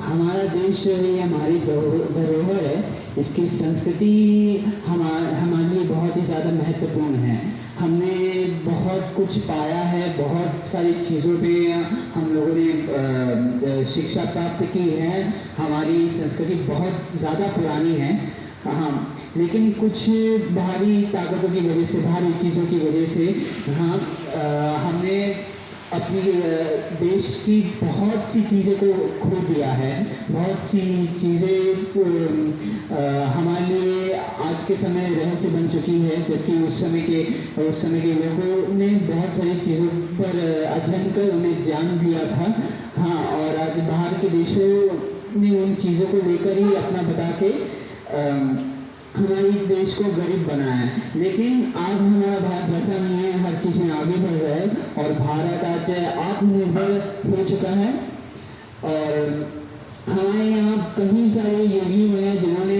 हमारा देश जो है ये हमारी धरोहर है, इसकी संस्कृति हमारे लिए बहुत ही ज़्यादा महत्वपूर्ण है। हमने बहुत कुछ पाया है, बहुत सारी चीज़ों पे हम लोगों ने शिक्षा प्राप्त की है। हमारी संस्कृति बहुत ज़्यादा पुरानी है, हाँ, लेकिन कुछ बाहरी ताकतों की वजह से, बाहरी चीज़ों की वजह से हाँ हमने अपनी देश की बहुत सी चीज़ें को खो दिया है। बहुत सी चीज़ें हमारे लिए आज के समय रहस्य बन चुकी है, जबकि उस समय के लोगों ने बहुत सारी चीज़ों पर अध्ययन कर उन्हें ज्ञान दिया था। हाँ, और आज बाहर के देशों ने उन चीज़ों को लेकर ही अपना बता के हमारे देश को गरीब बनाया है। लेकिन आज हमारा भारत वैसा नहीं है, हर चीज़ में आगे बढ़ रहा है और भारत आज आत्मनिर्भर हो चुका है। और हमारे यहाँ कई सारे योगी हुए हैं जिन्होंने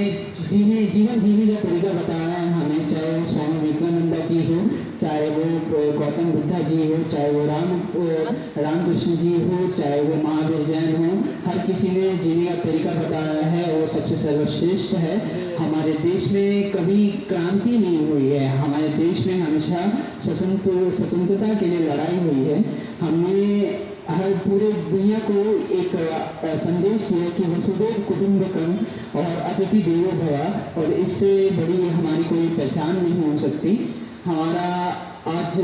जीवन जीने का तरीका बताया है हमें, चाहे वो स्वामी विवेकानंद जी हो, चाहे वो गौतम बुद्धा जी हो, चाहे वो रामकृष्ण जी हो, चाहे वो महावीर जैन हो, हर किसी ने जीने का तरीका बताया है और सबसे सर्वश्रेष्ठ है। हमारे देश में कभी क्रांति नहीं हुई है, हमारे देश में हमेशा स्वतंत्रता के लिए लड़ाई हुई है। हमने हर पूरे दुनिया को एक संदेश दिया कि वसुधैव कुटुंबकम और अतिथि देवो भव, और इससे बड़ी हमारी कोई पहचान नहीं हो सकती। हमारा आज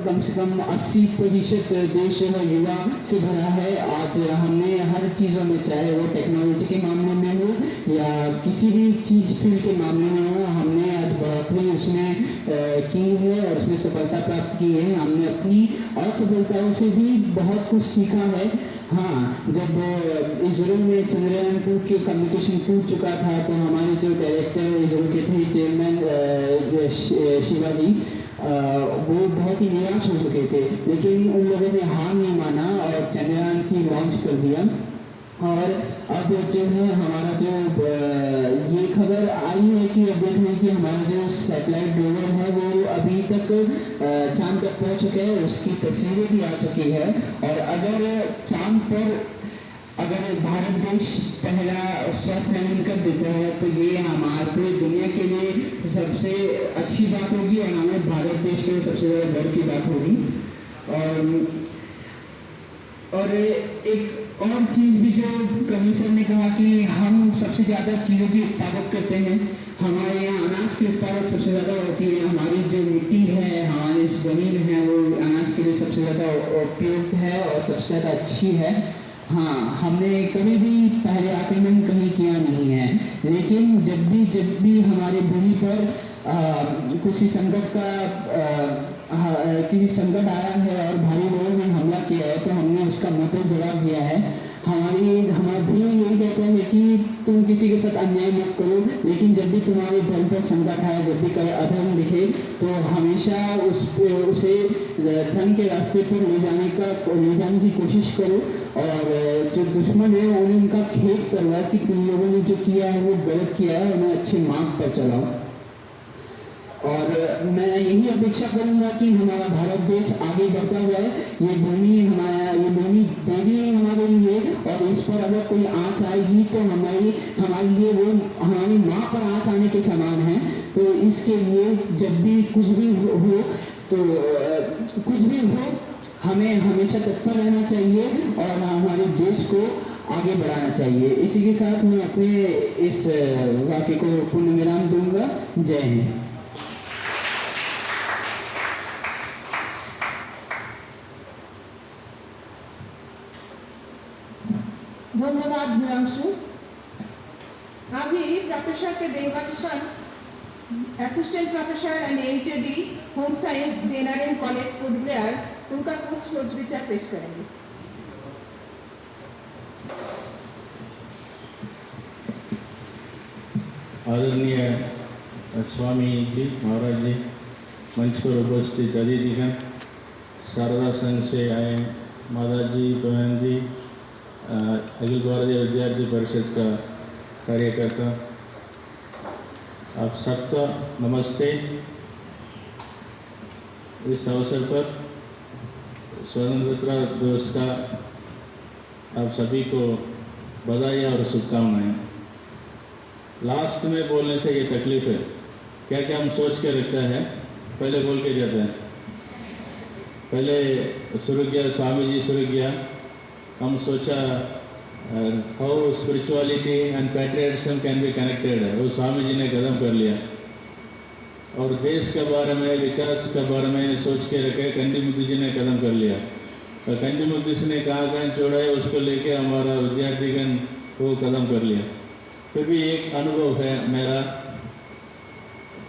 कम से कम 80% देश जो है युवा से भरा है। आज हमने हर चीज़ों में, चाहे वो टेक्नोलॉजी के मामले में हो या किसी भी चीज़ फील्ड के मामले में हो, हमने आज बढ़ोतरी उसमें की है और उसमें सफलता प्राप्त की है। हमने अपनी असफलताओं से भी बहुत कुछ सीखा है। हाँ, जब इसरो में चंद्रयान-2 की कम्युनिकेशन टूट चुका था तो हमारे जो डायरेक्टर इसरो के थे, चेयरमैन शिवाजी, वो बहुत ही निराश हो चुके थे, लेकिन उन लोगों ने हार नहीं माना और चंद्रयान की लॉन्च कर दिया। और अब जो है हमारा जो ये खबर आई है कि अपडेट है कि हमारा जो सैटेलाइट रोवर है वो अभी तक चांद तक पहुंच चुका है, उसकी तस्वीरें भी आ चुकी है। और अगर चांद पर अगर भारत देश पहला सॉफ्ट लैंडिंग कर देता है तो ये हमारे पूरी दुनिया के लिए सबसे अच्छी बात होगी और हमारे भारत देश के लिए सबसे ज़्यादा गर्व की बात होगी। और एक और चीज़ भी जो कवि सर ने कहा कि हम सबसे ज़्यादा चीज़ों की उत्पादक करते हैं। हमारे यहाँ अनाज की उत्पादक सबसे ज़्यादा होती है। हमारी जो मिट्टी है, हमारी ज़मीन है, वो अनाज के लिए सबसे ज़्यादा उपयुक्त है और सबसे ज़्यादा अच्छी है। हाँ, हमने कभी भी पहले आक्रमण कहीं किया नहीं है, लेकिन जब भी हमारे भूमि पर किसी संकट आया है और भारी लोगों ने हमला किया है तो हमने उसका मुंहतोड़ जवाब दिया है। हमारा धर्म यही कहता है कि तुम किसी के साथ अन्याय मत करो, लेकिन जब भी तुम्हारे धर्म पर संकट आए, जब भी कोई अधर्म दिखे तो हमेशा उसे धर्म के रास्ते पर ले जाने की कोशिश करो और जो दुश्मन है उन्हें उनका खेद करवा कि तुम लोगों ने जो किया है वो गलत किया है, उन्हें अच्छे मार्ग पर चलाओ। और मैं यही अपेक्षा करूंगा कि हमारा भारत देश आगे बढ़ता हुआ है। ये भूमि देवी है हमारे लिए, और इस पर अगर कोई आँच आएगी तो हमारे लिए वो हमारी माँ पर आँच आने के समान है। तो इसके लिए जब भी कुछ भी हो हमें हमेशा तत्पर रहना चाहिए और हमारे देश को आगे बढ़ाना चाहिए। इसी के साथ मैं अपने इस वाक्य को पूर्ण विराम दूंगा। जय हिंद। धन्यवाद भूयांशु। अभी professor K Devkishan, assistant professor and HD home science JNRM college Port Blair, उनका कुछ सोच विचार पेश करेंगे। आदरणीय स्वामी जी, महाराज जी, मंच पर उपस्थित अतिथिगण, शारदा संघ से आए माता जी, बहन जी, अखिल भारतीय विद्यार्थी परिषद का कार्यकर्ता, आप सबका नमस्ते। इस अवसर पर स्वतंत्रता दिवस का आप सभी को बधाई और शुभकामनाएं। लास्ट में बोलने से ये तकलीफ है, क्या क्या हम सोच के रखते हैं, पहले बोल के जाते हैं। पहले शुरू किया, स्वामी जी शुरू किया, हम सोचा how spirituality and patriotism can be connected, वो स्वामी जी ने कदम कर लिया। और देश के बारे में, विकास के बारे में सोच के रखे, कंदीमुद्दू जी ने कदम कर लिया। और कंदीमुद्दू जी ने कहाँ छोड़ा है उसको लेके हमारा विद्यार्थीगण वो कदम कर लिया। फिर भी एक अनुभव है मेरा,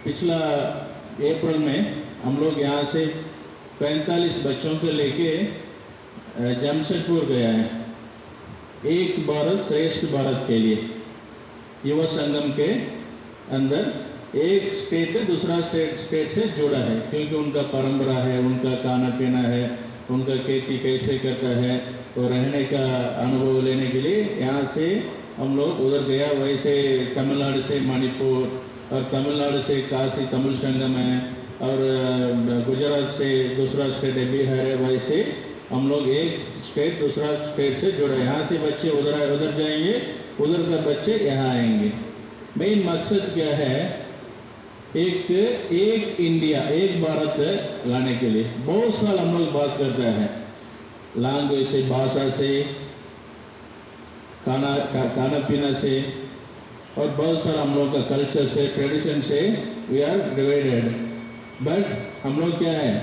पिछला अप्रैल में हम लोग यहाँ से 45 बच्चों को लेके जमशेदपुर गया है, एक भारत श्रेष्ठ भारत के लिए। युवा संगम के अंदर एक स्टेट दूसरा स्टेट से जुड़ा है, क्योंकि उनका परंपरा है, उनका खाना पीना है, उनका खेती कैसे करता है, तो रहने का अनुभव लेने के लिए यहाँ से हम लोग उधर गया। वैसे तमिलनाडु से मणिपुर और तमिलनाडु से काशी तमिल संगम है, और गुजरात से दूसरा स्टेट है बिहार है। वैसे हम लोग एक स्टेट दूसरा स्टेट से जुड़े, यहाँ से बच्चे उधर जाएंगे, उधर का बच्चे यहाँ आएंगे। मेन मकसद क्या है, एक इंडिया, एक भारत लाने के लिए। बहुत साल हम लोग बात करते हैं, लैंग्वेज से, भाषा से, खाना पीना से, और बहुत सारा हम लोग का कल्चर से, ट्रेडिशन से वी आर डिवाइडेड। बट हम लोग क्या है,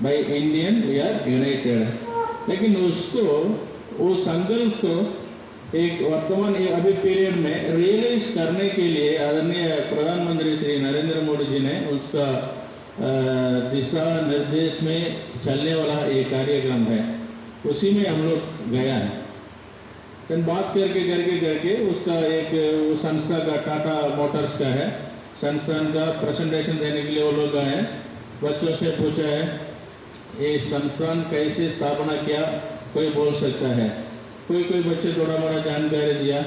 by Indian we are united. लेकिन उसको, वो संकल्प को एक वर्तमान अभी पीरियड में रियलाइज करने के लिए आदरणीय प्रधानमंत्री श्री नरेंद्र मोदी जी ने उसका दिशा निर्देश में चलने वाला एक कार्यक्रम है, उसी में हम लोग गया है। फिर बात करके उसका एक संस्था का, टाटा मोटर्स का है, संस्थान का प्रेजेंटेशन देने के लिए वो लोग आए। बच्चों से पूछा है ये संस्थान कैसे स्थापना किया, कोई बोल सकता है। कोई बच्चे थोड़ा बड़ा जानकारी दिया।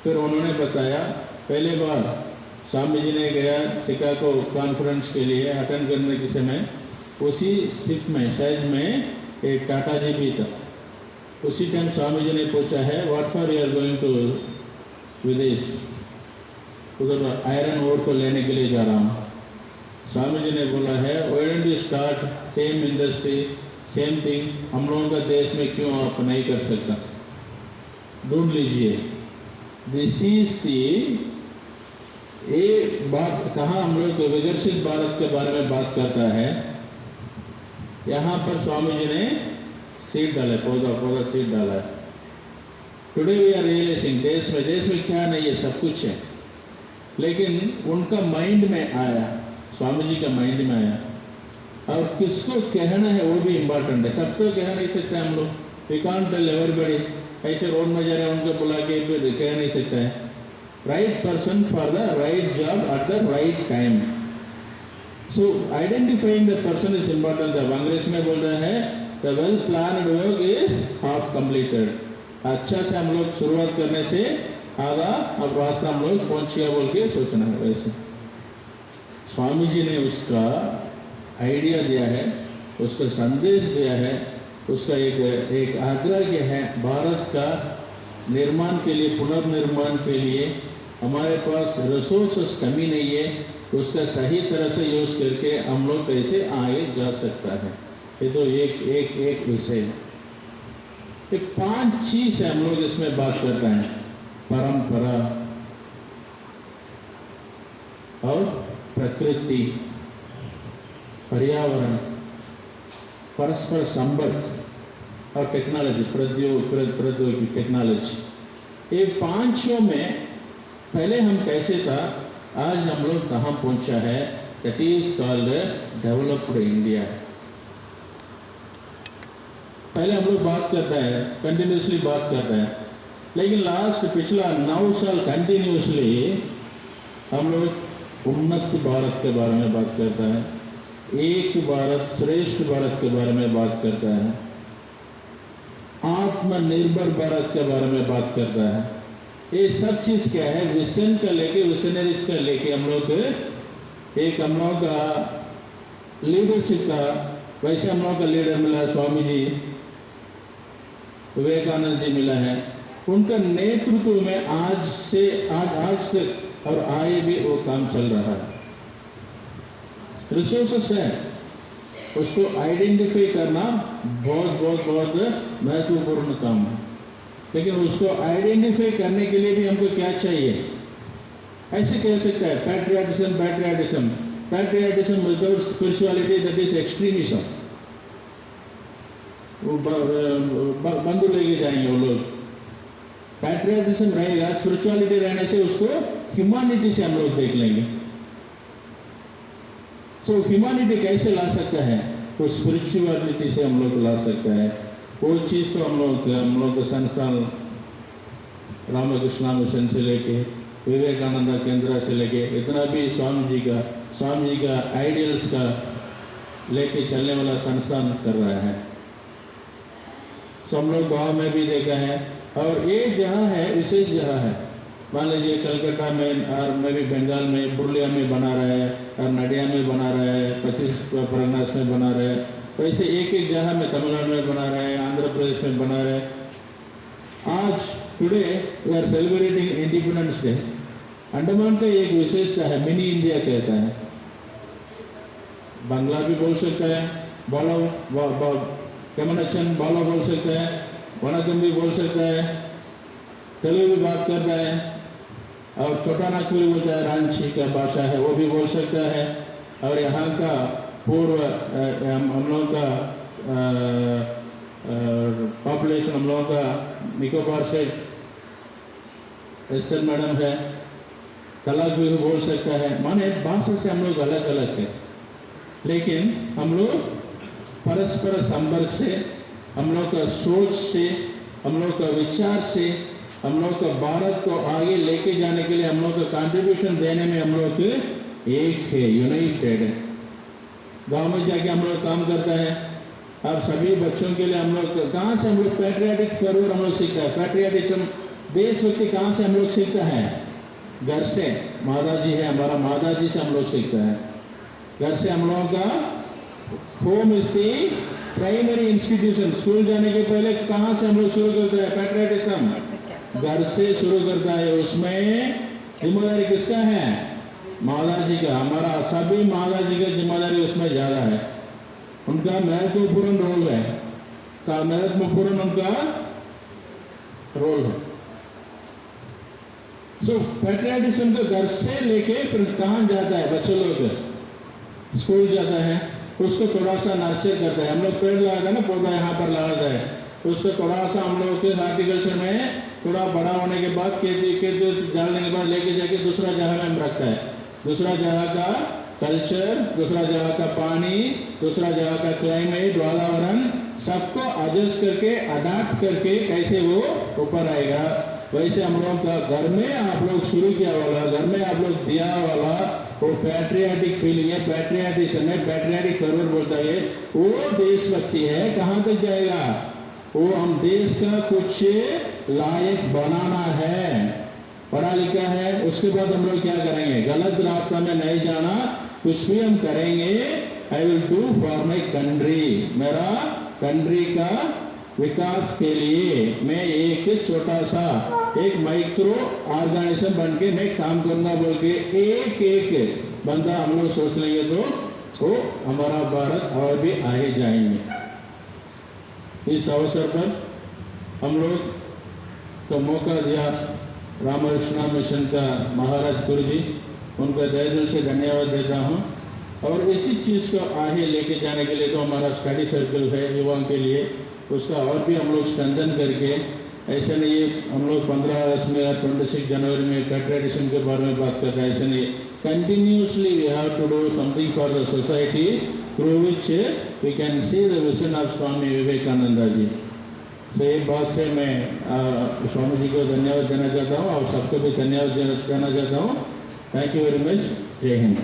फिर उन्होंने बताया, पहले बार स्वामी जी ने गया शिकागो कॉन्फ्रेंस के लिए अटेंड करने के समय, उसी शिप में शायद में एक टाटा जी भी था। उसी टाइम स्वामी जी ने पूछा है what for you are going to विदेश, उधर आयरन ओर को लेने के लिए जा रहा हूँ। स्वामी जी ने बोला है why don't you start same industry same thing, हम लोगों का देश में क्यों आप नहीं कर सकता, ढूंढ लीजिए। दिस इज दी एक बात कहाँ हम लोग विकसित भारत के बारे में बात करता है, यहाँ पर स्वामी जी ने सीड डाला, पौधा सीड डाला है। टुडे वी आर रियलाइजिंग देश में क्या नहीं है, सब कुछ है, लेकिन उनका माइंड में आया, स्वामी जी का माइंड में आया, और किसको कहना है वो भी इम्पोर्टेंट है। सबको कह नहीं सकते हम लोग, वी कांट टेल एवरीबॉडी, ऐसे रोड में जा रहे हैं उनको बुला के कह नहीं सकते हैं। Right person for the right job at the right time, so identifying the person is important. अब अंग्रेज में बोल रहे हैं the well planned work is half completed, अच्छा से हम लोग शुरुआत करने से आधा अब रास्ता हम लोग पहुंच गया बोल के सोचना है। वैसे स्वामी जी ने उसका आइडिया दिया है, उसका संदेश दिया है, उसका एक आग्रह किया है भारत का निर्माण के लिए, पुनर्निर्माण के लिए हमारे पास रिसोर्सेस कमी नहीं है, उसका सही तरह से यूज करके हम लोग कैसे आगे जा सकता है। ये तो एक विषय है। ये 5 चीज हम लोग इसमें बात करते हैं, परंपरा और प्रकृति, पर्यावरण, परस्पर संपर्क और टेक्नोलॉजी, प्रौद्योगिकी टेक्नोलॉजी। ये 5 में पहले हम कैसे था, आज हम लोग कहाँ पहुंचा है, that is called developed India. पहले हम लोग बात करता है, कंटिन्यूसली बात करता है, लेकिन पिछला 9 साल कंटिन्यूसली हम लोग उन्नत भारत के बारे में बात करता है, एक भारत श्रेष्ठ भारत के बारे में बात करता है, आत्मनिर्भर भारत के बारे में बात करता है। ये सब चीज क्या है, विजन का लेके, विजनरीज का लेके हम लोग एक हम लोग का लीडरशिप का, वैसे हम लोग का लीडर मिला स्वामी जी, विवेकानंद जी मिला है, उनका नेतृत्व में आज से और आगे भी वो काम चल रहा है। रिसोर्सेस है, उसको आइडेंटिफाई करना बहुत महत्वपूर्ण काम है, लेकिन उसको आइडेंटिफाई करने के लिए भी हमको क्या चाहिए, ऐसे कह सकता है patriotism without spirituality that is extremism. वो बंधु लेके जाएंगे वो लोग। पैट्रियटिज्म रहेगा, स्पिरिचुअलिटी रहने से उसको ह्यूमैनिटी से हम लोग देख लेंगे। तो ह्यूमैनिटी कैसे ला सकता है, वो स्पिरिचुअलिटी से हम लोग ला सकता है। वो चीज़ तो हम लोग संस्थान रामकृष्ण मिशन से लेके विवेकानंद केंद्र से लेके इतना भी स्वामी जी का आइडियल्स का लेके चलने वाला संस्थान कर रहा है। तो हम लोग गाँव में भी देखा है, और ये जहाँ है विशेष जगह है, मान लीजिए कलकत्ता में और मैं भी बंगाल में पुरुलिया में बना रहा है, और नडिया में बना रहा है, 25 परगनास में बना रहा है, वैसे एक जगह में तमिलनाडु में बना रहे हैं, आंध्र प्रदेश में बना रहे हैं। आज today we are celebrating independence day. Andaman का एक विशेषता है, मिनी इंडिया कहता है। बांग्ला भी बोल सकता है, कमनचन बाला बोल सकता है, वनकम भी बोल सकता है, तेलुगु भी बात करता है, और छोटा नागपुरी बोलता है, रांची का भाषा है वो भी बोल सकता है। और यहाँ का पूर्व हम लोगों का पॉपुलेशन, हम लोगों का निकोबार से एस्टर मैडम है, तलाक भी बोल सकता है। माने भाषा से हम लोग अलग अलग है, लेकिन हम लोग परस्पर संपर्क से, हम लोग का सोच से, हम लोग का विचार से, हम लोग का भारत को आगे लेके जाने के लिए हम लोग का कंट्रीब्यूशन देने में हम लोग एक है, यूनाइटेड है। गाँव में जाके हम लोग काम करता है। अब सभी बच्चों के लिए हम लोग कहाँ से हम लोग पैट्रियाटिक फर्वर हम लोग सीखता है, पैट्रियाटिज्म देशभक्ति कहाँ से हम लोग सीखता है, घर से। माता जी है हमारा, माता जी से हम लोग सीखता है घर से। हम लोगों का home is the primary institution, school जाने के पहले कहाँ से हम लोग शुरू करते हैं? पैट्रियटिज्म घर से शुरू करता है। उसमें जिम्मेदारी किसका है? माता जी का। हमारा सभी माता जी की जिम्मेदारी उसमें ज्यादा है। उनका महत्वपूर्ण रोल है, महत्वपूर्ण उनका रोल है। सो पैट्रियटिज्म को घर से लेके फिर कहाँ जाता है? बच्चों लोग स्कूल जाता है, उसको थोड़ा सा नर्चर करता है। हम लोग पेड़ लगाते हैं ना, पौधा यहाँ पर लगाता है, उसको थोड़ा सा हम लोग के हार्टिकल्चर में थोड़ा बड़ा होने के बाद खेती डालने के बाद लेके जाके दूसरा जगह में हम रखता है। दूसरा जगह का कल्चर, दूसरा जगह का पानी, दूसरा जगह का क्लाइमेट, वातावरण सबको एडजस्ट करके अडाप्ट करके कैसे वो ऊपर आएगा। वैसे हम लोग का घर में आप लोग शुरू किया वाला, घर में आप लोग दिया वाला वो पैट्रियाटिक फीलिंग है, पैट्रियाटिज्म है, पैट्रियाटिक फर्वर बोलता है, वो देशभक्ति है। कहाँ तक जाएगा? वो हम देश का कुछ लायक बनाना है, पढ़ा लिखा है। उसके बाद हम लोग क्या करेंगे? गलत रास्ता में नहीं जाना, कुछ भी हम करेंगे I will do for my country, मेरा कंट्री का विकास के लिए मैं एक छोटा सा एक माइक्रो ऑर्गेनाइजेशन बन के मैं काम करूंगा बोल के एक एक बंदा हम लोग सोच लेंगे तो हमारा भारत और भी आगे जाएंगे। इस अवसर पर हम लोग को मौका दिया रामकृष्ण मिशन का महाराज गुरु जी, उनका तहे दिल से धन्यवाद देता हूँ। और इसी चीज़ को आगे लेके जाने के लिए तो हमारा स्टडी सर्कल है युवाओं के लिए, उसका और भी हम लोग स्ट्रेंथन करके, ऐसे नहीं हम लोग 15 अगस्त में या 26 जनवरी में पैट्रियटिज्म के बारे में बात कर रहे हैं, ऐसे नहीं, continuously we have to do something for the society through which we can see the vision of Swami Vivekananda ji. तो एक बात से मैं स्वामी जी को धन्यवाद देना चाहता हूँ और सबको भी धन्यवाद देना चाहता हूँ। Thank you very much. जय हिंद।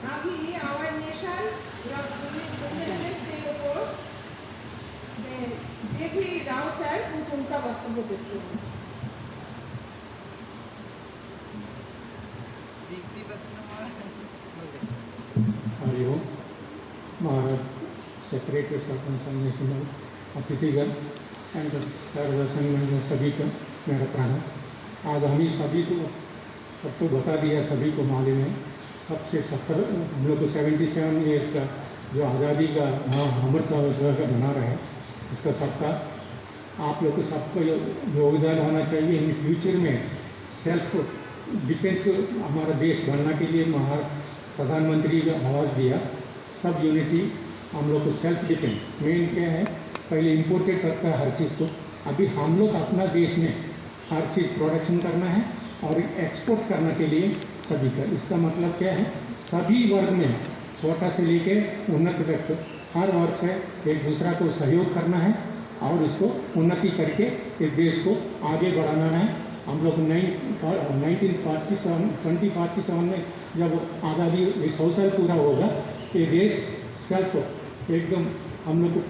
अभी our nation JP. Rao sir कुछ उनका वक्तव्य पेश करेंगे। हरिओम। महाराज सेक्रेटरी सरपंच नेशनल अतिथिगण एंड सर्वसंघ सभी को मेरा प्रणाम। आज हम ही सभी को सबको बता दिया, सभी को मालूम है। सबसे 70 हम लोग को 77 ईयर्स का जो आज़ादी का अमृत महोत्सव का बना रहे हैं, इसका सबका आप लोग को सबको योगदान होना चाहिए। इन फ्यूचर में सेल्फ डिफेंस को हमारा देश बनने के लिए प्रधानमंत्री ने आवाज़ दिया, सब यूनिटी हम लोग को सेल्फ डिफेंस मेन क्या है, पहले इम्पोर्टेड करता है हर चीज़ को। अभी हम लोग अपना देश में हर चीज़ प्रोडक्शन करना है और एक्सपोर्ट करने के लिए सभी का। इसका मतलब क्या है, सभी वर्ग में छोटा से लेके उन्नत तक हर वर्ग से एक दूसरा को सहयोग करना है और इसको उन्नति करके इस देश को आगे बढ़ाना है। हम लोग 2047 में जब आज़ादी 100 साल पूरा होगा, ये देश सेल्फ एकदम हम लोग को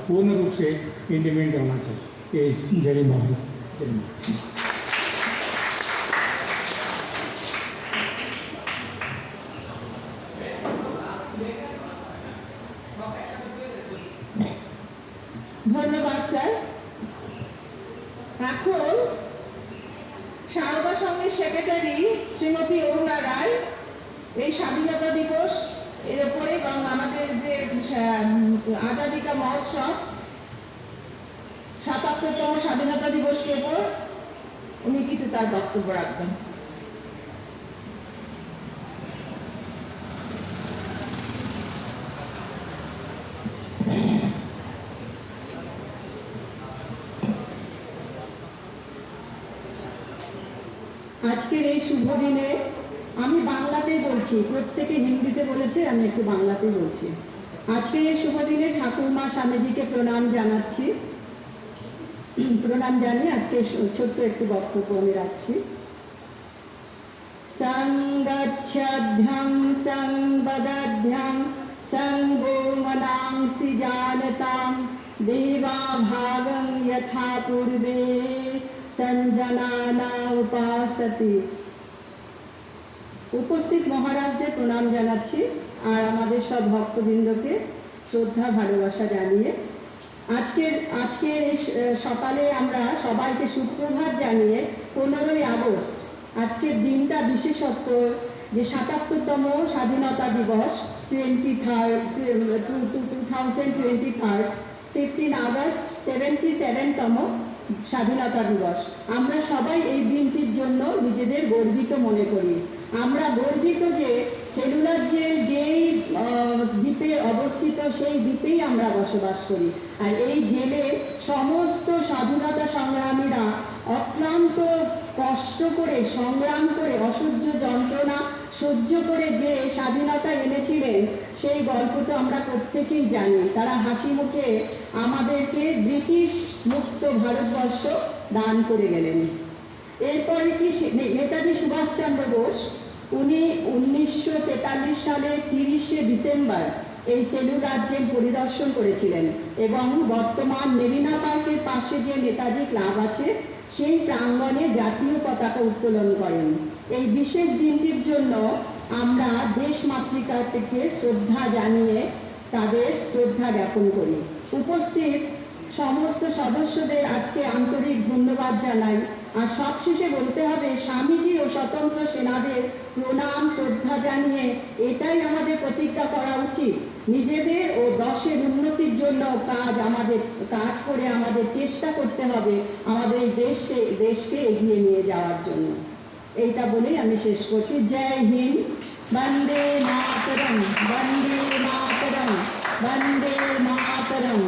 पूर्ण रूप से इंडिपेंडेंट होना चाहिए। जय महाराज। जय महाराज। ধন্যবাদ স্যার। এখন সারদা সংঘের সেক্রেটারি শ্রীমতী অরুণা রায় এই স্বাধীনতা দিবস এর উপরে এবং আমাদের যে আজাদি কা মহোৎসব ৭৭তম স্বাধীনতা দিবসের উপর উনি কিছু তার বক্তব্য রাখবেন। আজকের এই শুভ দিনে আমি বাংলাতেই বলছি, প্রত্যেকে হিন্দিতে বলেছে, আমি একটু বাংলাতেই বলছি। আজকের এই শুভ দিনে ঠাকুরমা স্বামীজিকে প্রণাম জানাচ্ছি। প্রণাম জানিয়ে আজকে ছোট্ট একটু বক্তব্য আমি রাখছি। সংগচ্ছভ্যং সংবদভ্যং संगो मनांसि जानतां देवा भागं यथा पूर्वे संजनाना उपासते। উপস্থিত মহারাজদের প্রণাম জানাচ্ছি আর আমাদের সব ভক্তবৃন্দকে শ্রদ্ধা ভালোবাসা জানিয়ে আজকের এই সকালে আমরা সবাইকে সুপ্রভাত জানিয়ে 15ই আগস্ট আজকের দিনটা বিশেষত্ব যে 77তম স্বাধীনতা দিবস 2023 15 আগস্ট 77তম স্বাধীনতা দিবস। আমরা সবাই এই দিনটির জন্য নিজেদের গর্বিত মনে করি। আমরা গর্বিত যে সেলুলার যেই দ্বীপে অবস্থিত সেই দ্বীপেই আমরা বসবাস করি। আর এই জেলে সমস্ত স্বাধীনতা সংগ্রামীরা অক্লান্ত কষ্ট করে সংগ্রাম করে অসহ্য যন্ত্রণা সহ্য করে যে স্বাধীনতা এনেছিলেন সেই গল্পটা আমরা প্রত্যেকেই জানি। তারা হাসি মুখে আমাদেরকে ব্রিটিশ মুক্ত ভারতবর্ষ দান করে গেলেন। এরপরে কি নেতাজি সুভাষচন্দ্র বোস উনি 1943 সালে 30শে ডিসেম্বর এই সেলুলার জেল পরিদর্শন করেছিলেন এবং বর্তমান মেরিনা পার্কের পাশে যে নেতাজি ক্লাব আছে সেই প্রাঙ্গণে জাতীয় পতাকা উত্তোলন করেন। এই বিশেষ দিনটির জন্য আমরা দেশ মাতৃকার থেকে শ্রদ্ধা জানিয়ে তাদের শ্রদ্ধা জ্ঞাপন করি। উপস্থিত সমস্ত সদস্যদের আজকে আন্তরিক ধন্যবাদ জানাই। আর সবশেষে বলতে হবে স্বামীজি ও স্বতন্ত্র সেনাদের প্রণাম শ্রদ্ধা জানিয়ে এটাই আমাদের প্রতিজ্ঞা করা উচিত, নিজেদের ও দেশের উন্নতির জন্য কাজ করে আমাদের চেষ্টা করতে হবে আমাদের দেশকে এগিয়ে নিয়ে যাওয়ার জন্য। এইটা বলেই আমি শেষ করছি। জয় হিন্দ, বন্দে মাতরম, বন্দে মাতরম, বন্দে মাতরম।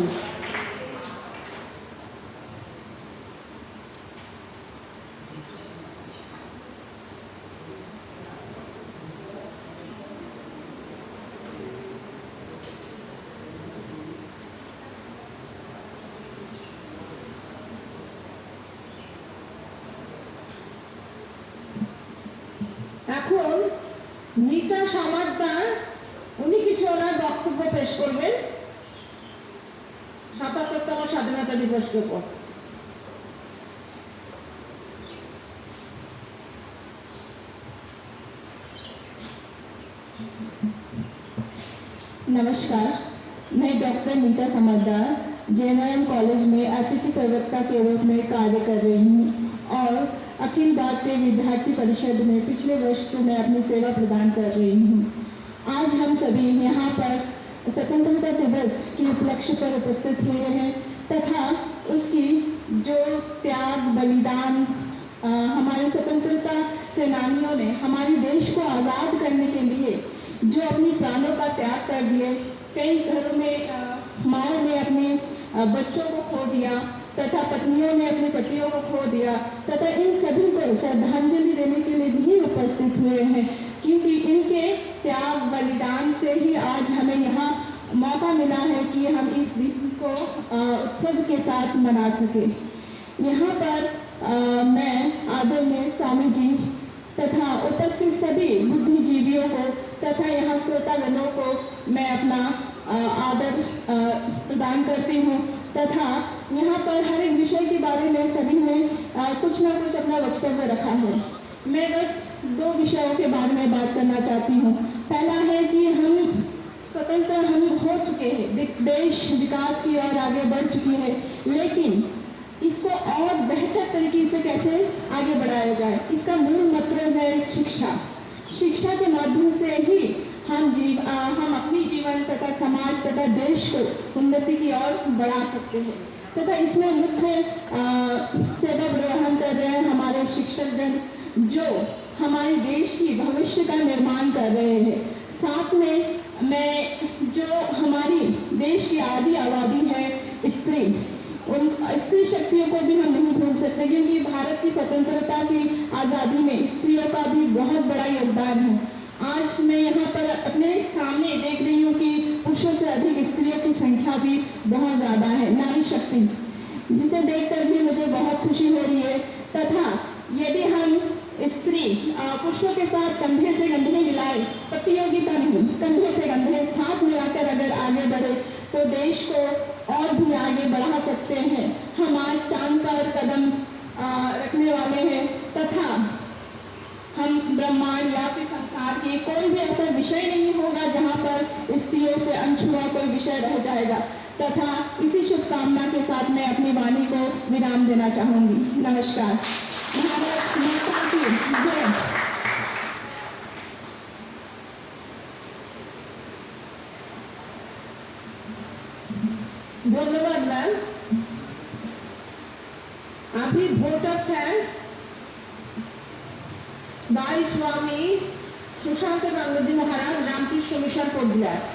এখন নিকা সমাজদার উনি কিছু ওনার বক্তব্য পেশ করবেন 77তম স্বাধীনতা দিবসের উপর। नमस्कार, मैं डॉक्टर नीता समझदार JNRM कॉलेज में अतिथि प्रवक्ता के रूप में कार्य कर रही हूँ और अखिल भारतीय विद्यार्थी परिषद में पिछले वर्ष से मैं अपनी सेवा प्रदान कर रही हूँ। आज हम सभी यहाँ पर स्वतंत्रता दिवस के उपलक्ष्य पर उपस्थित हुए हैं तथा उसकी जो त्याग बलिदान हमारे स्वतंत्रता सेनानियों ने हमारे देश को आज़ाद करने के लिए जो अपनी प्राणों का त्याग कर दिए, कई घरों में माओं ने अपने बच्चों को खो दिया तथा पत्नियों ने अपने पतियों को खो दिया तथा इन सभी को श्रद्धांजलि देने के लिए भी उपस्थित हुए हैं, क्योंकि इनके त्याग बलिदान से ही आज हमें यहाँ मौका मिला है कि हम इस दिन को उत्सव के साथ मना सके। यहाँ पर मैं आदरणीय स्वामी जी तथा उपस्थित सभी बुद्धिजीवियों को तथा यहाँ श्रोतागणों को मैं अपना आदर प्रदान करती हूँ तथा यहाँ पर हर एक विषय के बारे में सभी ने कुछ ना कुछ अपना वक्तव्य रखा है। मैं बस 2 विषयों के बारे में बात करना चाहती हूँ। पहला है कि हम स्वतंत्र हम हो चुके हैं, देश विकास की ओर आगे बढ़ चुकी है, लेकिन इसको और बेहतर तरीके से कैसे आगे बढ़ाया जाए, इसका मूल मतलब है शिक्षा। शिक्षा के माध्यम से ही हम अपनी जीवन तथा समाज तथा देश को उन्नति की ओर बढ़ा सकते हैं तथा इसमें मुख्य सेवा ग्रहण कर रहे हैं हमारे शिक्षकगण जो हमारे देश की भविष्य का निर्माण कर रहे हैं। साथ में मैं जो हमारी देश की आधी आबादी है स्त्री, उन स्त्री शक्तियों को भी हम नहीं भूल सकते, क्योंकि भारत की स्वतंत्रता की आज़ादी में स्त्रियों का भी बहुत बड़ा योगदान है। आज मैं यहाँ पर अपने सामने देख रही हूँ कि पुरुषों से अधिक स्त्रियों की संख्या भी बहुत ज़्यादा है, नारी शक्ति, जिसे देखकर भी मुझे बहुत खुशी हो रही है। तथा यदि हम स्त्री पुरुषों के साथ कंधे से कंधे मिलाए, प्रतियोगिता नहीं, कंधे से कंधे साथ मिलाकर अगर आगे बढ़े तो देश को और भी आगे बढ़ा सकते हैं। हम आज चांद पर कदम रखने वाले हैं तथा हम ब्रह्मांड या फिर संसार के कोई भी ऐसा विषय नहीं होगा जहाँ पर स्त्रियों से अनछुआ कोई विषय रह जाएगा तथा इसी शुभकामना के साथ मैं अपनी वाणी को विराम देना चाहूँगी। नमस्कार। भारत माता की जय। धन्यवाद मैम। अभी vote of thanks by Swami Sushant Gangotri Maharaj Ramakrishna mission Poddar.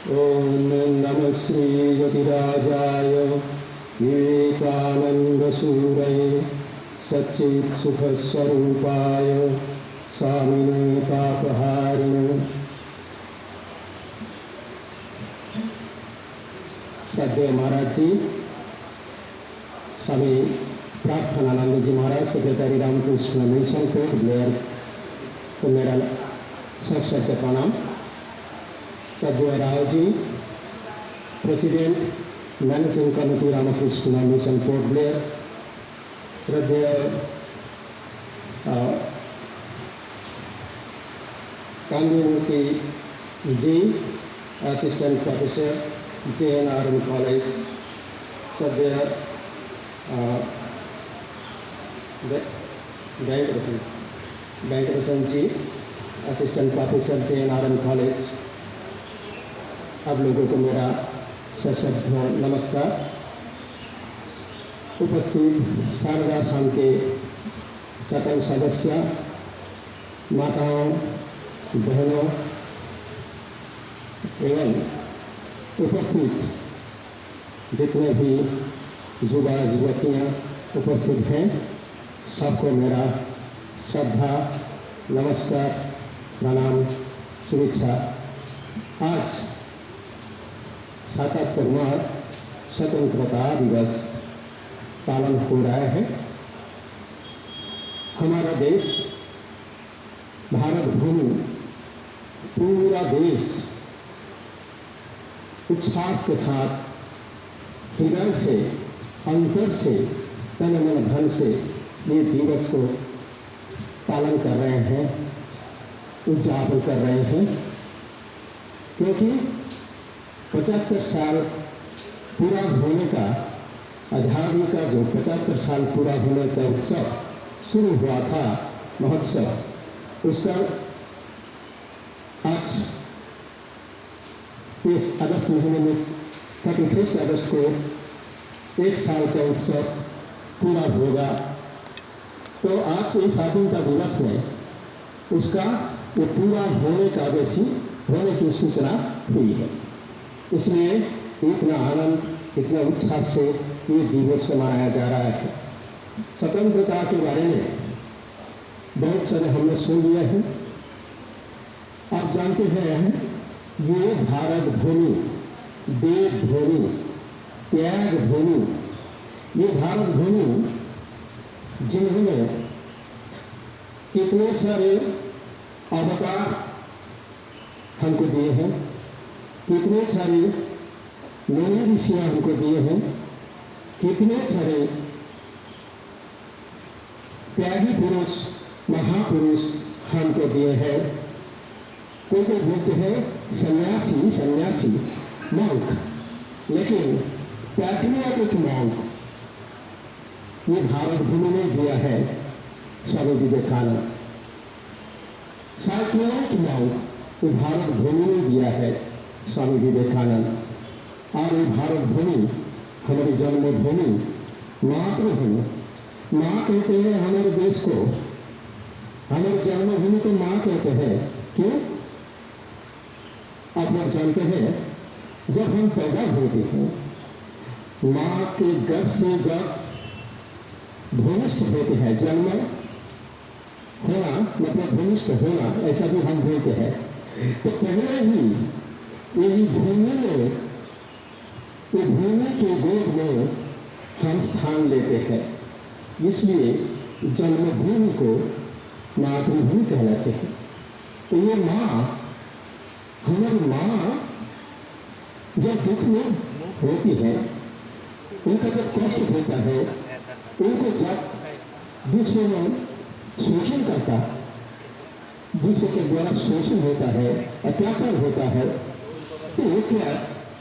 ओम नमः श्री यतिराजाय विवेकानंद सूरये सच्चित् सुख स्वरूपाय स्वामिने पापहारिणे। श्रद्धेय महाराज जी, स्वामी प्रार्थनानंद जी महाराज सेक्रेटरी रामकृष्ण मिशन पोर्ट ब्लेयर को मेरा सश्रद्ध प्रणाम। श्रद्धेय Rao ji, president managing committee Ramakrishna mission Port Blair, श्रद्धेय Kandimurthy ji, assistant professor JNRM college, श्रद्धेय Venkatesan ji, assistant professor JNRM college, आप लोगों को मेरा सश्रद्ध नमस्कार। उपस्थित शारदा संघ के सकल सदस्य, माताओं, बहनों एवं उपस्थित जितने भी युवा युवतियाँ उपस्थित हैं, सबको मेरा श्रद्धा, नमस्कार, प्रणाम, शुभेच्छा। आज 77वां स्वतंत्रता दिवस पालन हो रहा है। हमारा देश, भारत भूमि, पूरा देश उत्साह के साथ हृदय से, अंतर से, तन मन धन से ये दिवस को पालन कर रहे हैं, उद्यापन कर रहे हैं, क्योंकि 75 साल पूरा होने का, आज़ादी का जो 75 साल पूरा होने का उत्सव शुरू हुआ था, महोत्सव, उसका आज 30 अगस्त महीने में 31 अगस्त को 1 साल का उत्सव पूरा होगा। तो आज से स्वाधीनता दिवस में उसका वो पूरा होने का जैसी होने की सूचना हुई है। इसलिए इतना आनंद, इतना उत्साह से ये दिवस को मनाया जा रहा है। स्वतंत्रता के बारे में बहुत सारे हमने सुन लिया है। आप जानते हैं, ये भारत भूमि, देव भूमि, त्याग भूमि, ये भारत भूमि जिन्होंने कितने सारे अवतार हमको दिए हैं, कितने सारे नए ऋषियाँ हमको दिए हैं, कितने सारे त्यागी पुरुष, महापुरुष हमको दिए हैं। कोई कोई बोलते हैं सन्यासी, सन्यासी, मॉन्क, लेकिन पैट्रियोटिक मॉन्क ये भारत भूमि में दिया है स्वामी विवेकानंद। साइक्लोनिक मॉन्क ये भारत भूमि में दिया है स्वामी विवेकानंद। और ये भारत भूमि हमारी जन्मभूमि, मातृभूमि, माँ कहते हैं हमारे देश को, हमारे जन्मभूमि को माँ कहते हैं। क्यों? आप लोग जानते हैं, जब हम पैदा होते हैं, माँ के गर्भ से जब भूमिष्ठ होते हैं, जन्म होना मतलब भूमिष्ठ होना, ऐसा भी हम बोलते हैं। तो पहले ही यही भूमि के गोद में हम स्थान लेते हैं, इसलिए जन्मभूमि को मातृभूमि कहलाते हैं। तो ये माँ, हमारी माँ जब दुख में होती है, उनका जब कष्ट होता है, उनको जब दूसरों में शोषण करता, दूसरों के द्वारा शोषण होता है, अत्याचार होता है, तो क्या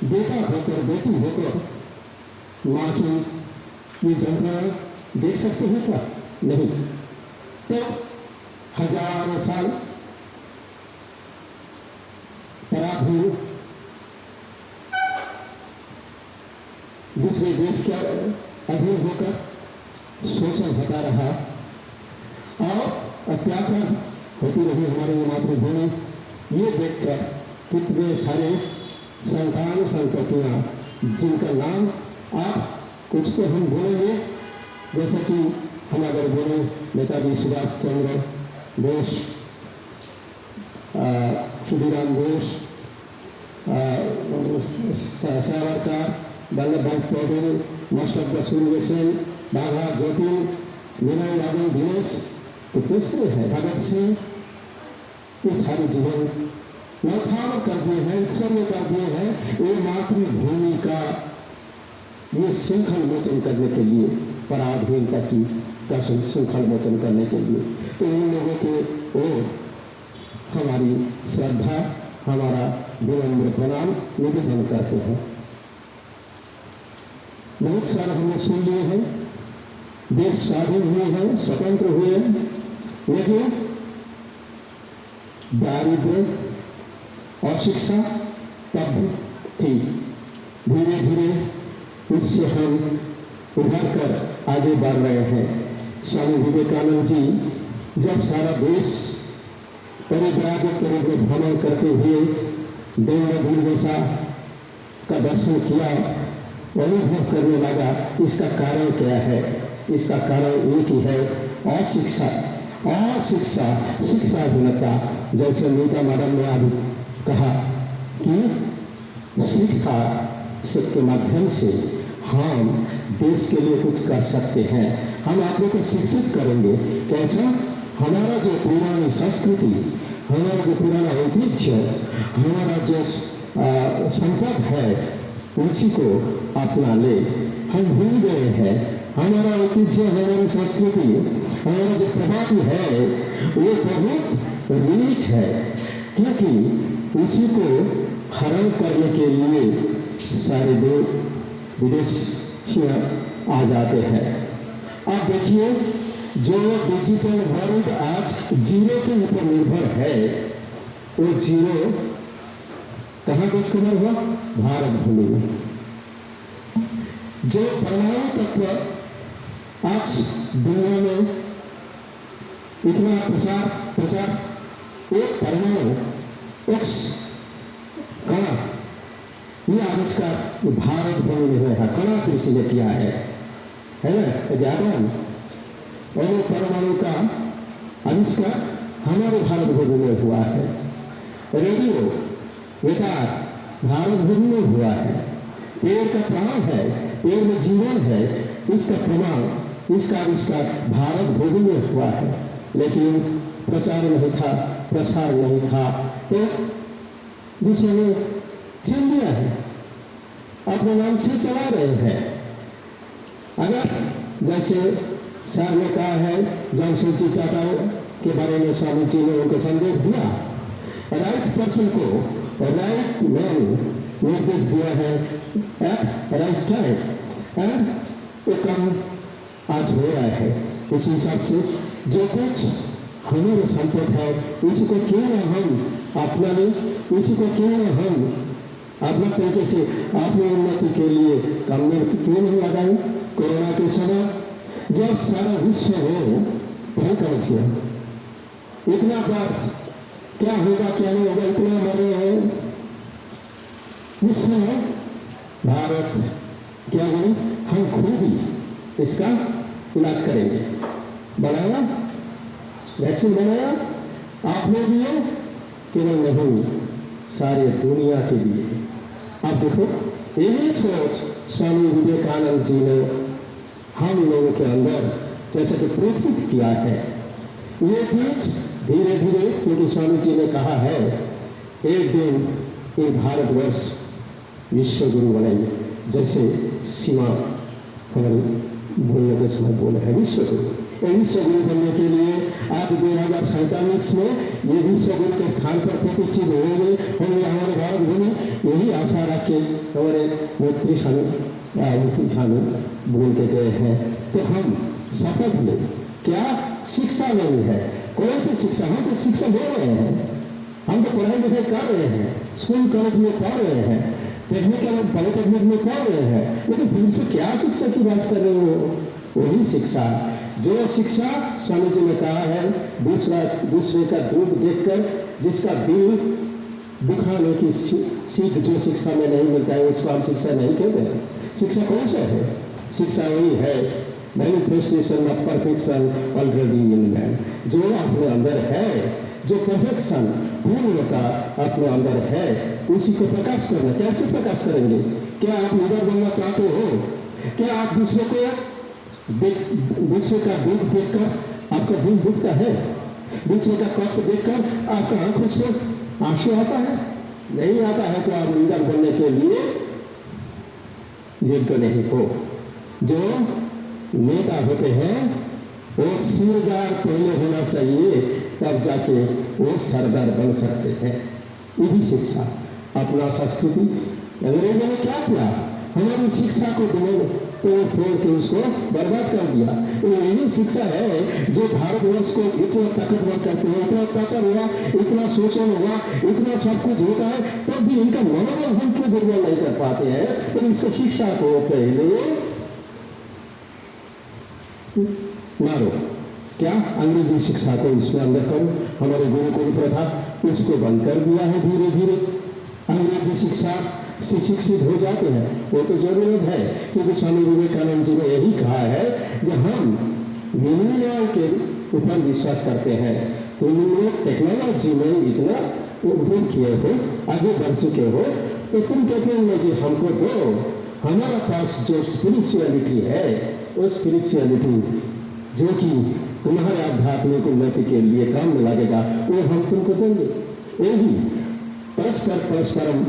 बेटा होकर बेटी होकर माँ की ये जंतुएं देख सकते हैं क्या? नहीं। तो हजारों साल पराधीन दूसरे देश के अधीन होकर शोषण होता रहा और अत्याचार होती रही हमारी मातृभूमि। ये देखकर कितने सारे संतान संततियां, जिनका नाम आप कुछ तो हम बोलेंगे, जैसे कि हम अगर बोले नेताजी सुभाष चंद्र बोस, क्षुदिराम बोस, सावरकर, वल्लभ भाई पटेल, मास्टर सूर्य सेन, बाघा ज्योति, विनय यादव दिनेश, तो किसके है भगत सिंह, ये सारे जीवन नौछावर कर दिए हैं, उत्सर्ग कर दिए हैं ये मातृभूमि का ये श्रृंखल मोचन करने के लिए, पराधीनता की का श्रृंखल मोचन करने के लिए। तो इन लोगों के ओर हमारी श्रद्धा, हमारा विनम्र प्रणाम निवेदन करते हैं। बहुत सारा हमने सुन लिए हैं, देश स्वाधीन हुए हैं, स्वतंत्र हुए हैं, लेकिन दारिद्र्य और शिक्षा तब भी थी। धीरे धीरे उससे हम उभर कर आगे बढ़ रहे हैं। स्वामी विवेकानंद जी जब सारा देश परिव्राजक के रूप में भ्रमण करते हुए देवनगरी जैसा का दर्शन किया, अनुभव करने लगा इसका कारण क्या है? इसका कारण एक ही है, अशिक्षा और शिक्षाहीनता। जैसे नीता मैडम ने अभी कहा कि शिक्षा के माध्यम से हम देश के लिए कुछ कर सकते हैं, हम आप लोग को शिक्षित करेंगे। कैसा? हमारा जो पुरानी संस्कृति, हमारा जो पुराना ऐतिह्य, हमारा जो संपद है, उसी को अपना ले। हम भूल गए हैं हमारा ऐतिह्य, हमारी संस्कृति, हमारा जो प्रभाव है वो बहुत नीच है, क्योंकि उसी को हरण करने के लिए सारे विदेशी आ जाते हैं। अब देखिए, जो डिजिटल वर्ल्ड आज जीरो के ऊपर निर्भर है, वो जीरो कहाँ डिस्कवर हुआ? भारत भूमि में। जो परमाणु तत्व आज दुनिया में इतना प्रचार एक परमाणु एक्स कणा, ये आविष्कार भारत भूमि में हुआ है। कणा कृषि ने किया है ना, ज्यादा। और वो परमाणु का आविष्कार हमारे भारत भूमि में हुआ है। रेडियो विकार भारत भूमि में हुआ है। पेड़ का प्राण है, पेड़ में जीवन है, इसका प्रमाण, इसका आविष्कार भारत भूमि में हुआ है। लेकिन प्रचार नहीं था, प्रसार नहीं था, तो दूसरों छीन लिया है, अपने नाम से चला रहे हैं। अगर जैसे सर ने कहा है, जमशेदजी टाटा के बारे में स्वामी जी ने उनको संदेश दिया, राइट पर्सन को राइट मैन निर्देश दिया है एट राइट टाइम, एंड वो काम आज हो रहा है। इस हिसाब से जो कुछ हमारे संपद है, उसी को क्यों ना हम अपना लें, उसी को क्यों ना हम अपना तरीके से अपनी उन्नति के लिए काम में क्यों नहीं लगाएं। कोरोना के समय जब सारा विश्व हो भयंकर मच गया, इतना बार क्या होगा क्या नहीं होगा, इतना मरे हैं, इसमें भारत क्या बोले, हम खुद ही इसका इलाज करेंगे। बनाया, वैक्सीन बनाया, आपने दिए, केवल नहीं सारे दुनिया के लिए। अब देखो यही सोच स्वामी विवेकानंद जी ने हम लोगों के अंदर जैसे कि प्रेरित किया है। ये बीच धीरे धीरे, क्योंकि स्वामी जी ने कहा है एक दिन ये भारतवर्ष विश्व गुरु बनेंगे, जैसे सीमा हमारे बोलने के समय बोले हैं विश्व गुरु। विश्व गुरु बनने के लिए आज 2047 में ये विश्व गुरु के स्थान पर प्रतिष्ठित होंगे हमारे भारत भूमि। यही आशा रख के हमारे मंत्री स्वामी बोल के गए हैं। तो हम शपथ लें, क्या शिक्षा नहीं है? कौन सी शिक्षा? हम तो शिक्षा दे रहे हैं, हम तो पढ़ाई लिखाई कर रहे हैं, स्कूल कॉलेज में पढ़ रहे हैं, टेक्निकल पॉलिटेक्निक में पढ़ रहे हैं, लेकिन फिर से क्या शिक्षा की बात कर रहे हो? वही शिक्षा जो शिक्षा स्वामी जी ने कहा है, दूसरे का दुख देखकर जिसका दिल दुखाने की सीख जो शिक्षा में नहीं मिलता है उसको हम शिक्षा नहीं कहते हैं। शिक्षा कौन सा है? शिक्षा वही है manifestation of perfection already in man, जो अपने अंदर है, जो परफेक्शन पूर्णता अपने अंदर है, उसी को प्रकाश करना। कैसे प्रकाश करेंगे? क्या आप लीडर बनना चाहते हो? क्या आप दूसरे का दुख देखकर आपका दिल दुखता है? दूसरे का कष्ट देखकर आपका आंखों से आंसू आता है? नहीं आता है तो आप लीडर बनने के लिए योग्य नहीं हो। जो नेता होते हैं वो सिरदार पहले होना चाहिए, तब जाके वो सरदार बन सकते हैं। यही शिक्षा। अपना संस्कृति अंग्रेजों ने क्या किया? हमारी शिक्षा को तो छोड़ के उसको बर्बाद कर दिया। यही शिक्षा है जो भारतवर्ष को इतना ताकतवर करते हैं। इतना अत्याचार हुआ, इतना शोषण हुआ, इतना सब कुछ होता है, तब भी इनका मनोबल हम क्यों दुर्बल नहीं कर पाते हैं? तो इस शिक्षा को पहले मारो। क्या अंग्रेजी शिक्षा को इसमें अंदर करो? हमारे गुरुकुल प्रथा उसको बंद कर दिया है। धीरे धीरे अंग्रेजी शिक्षा से शिक्षित हो जाते हैं, वो तो जरूरत है, क्योंकि स्वामी विवेकानंद जी ने यही कहा है जब हम विनिमय के ऊपर विश्वास करते हैं। तुम लोग टेक्नोलॉजी में इतना इम्प्रूव किए हो, आगे बढ़ चुके हो, तो तुम टेक्नोलॉजी हमको दो। हमारा पास जो स्पिरिचुअलिटी है, वो स्पिरिचुअलिटी जो कि तुम्हारे आध्यात्मिक उन्नति के लिए काम में लगेगा, वो हम तुमको देंगे। यही परस्परम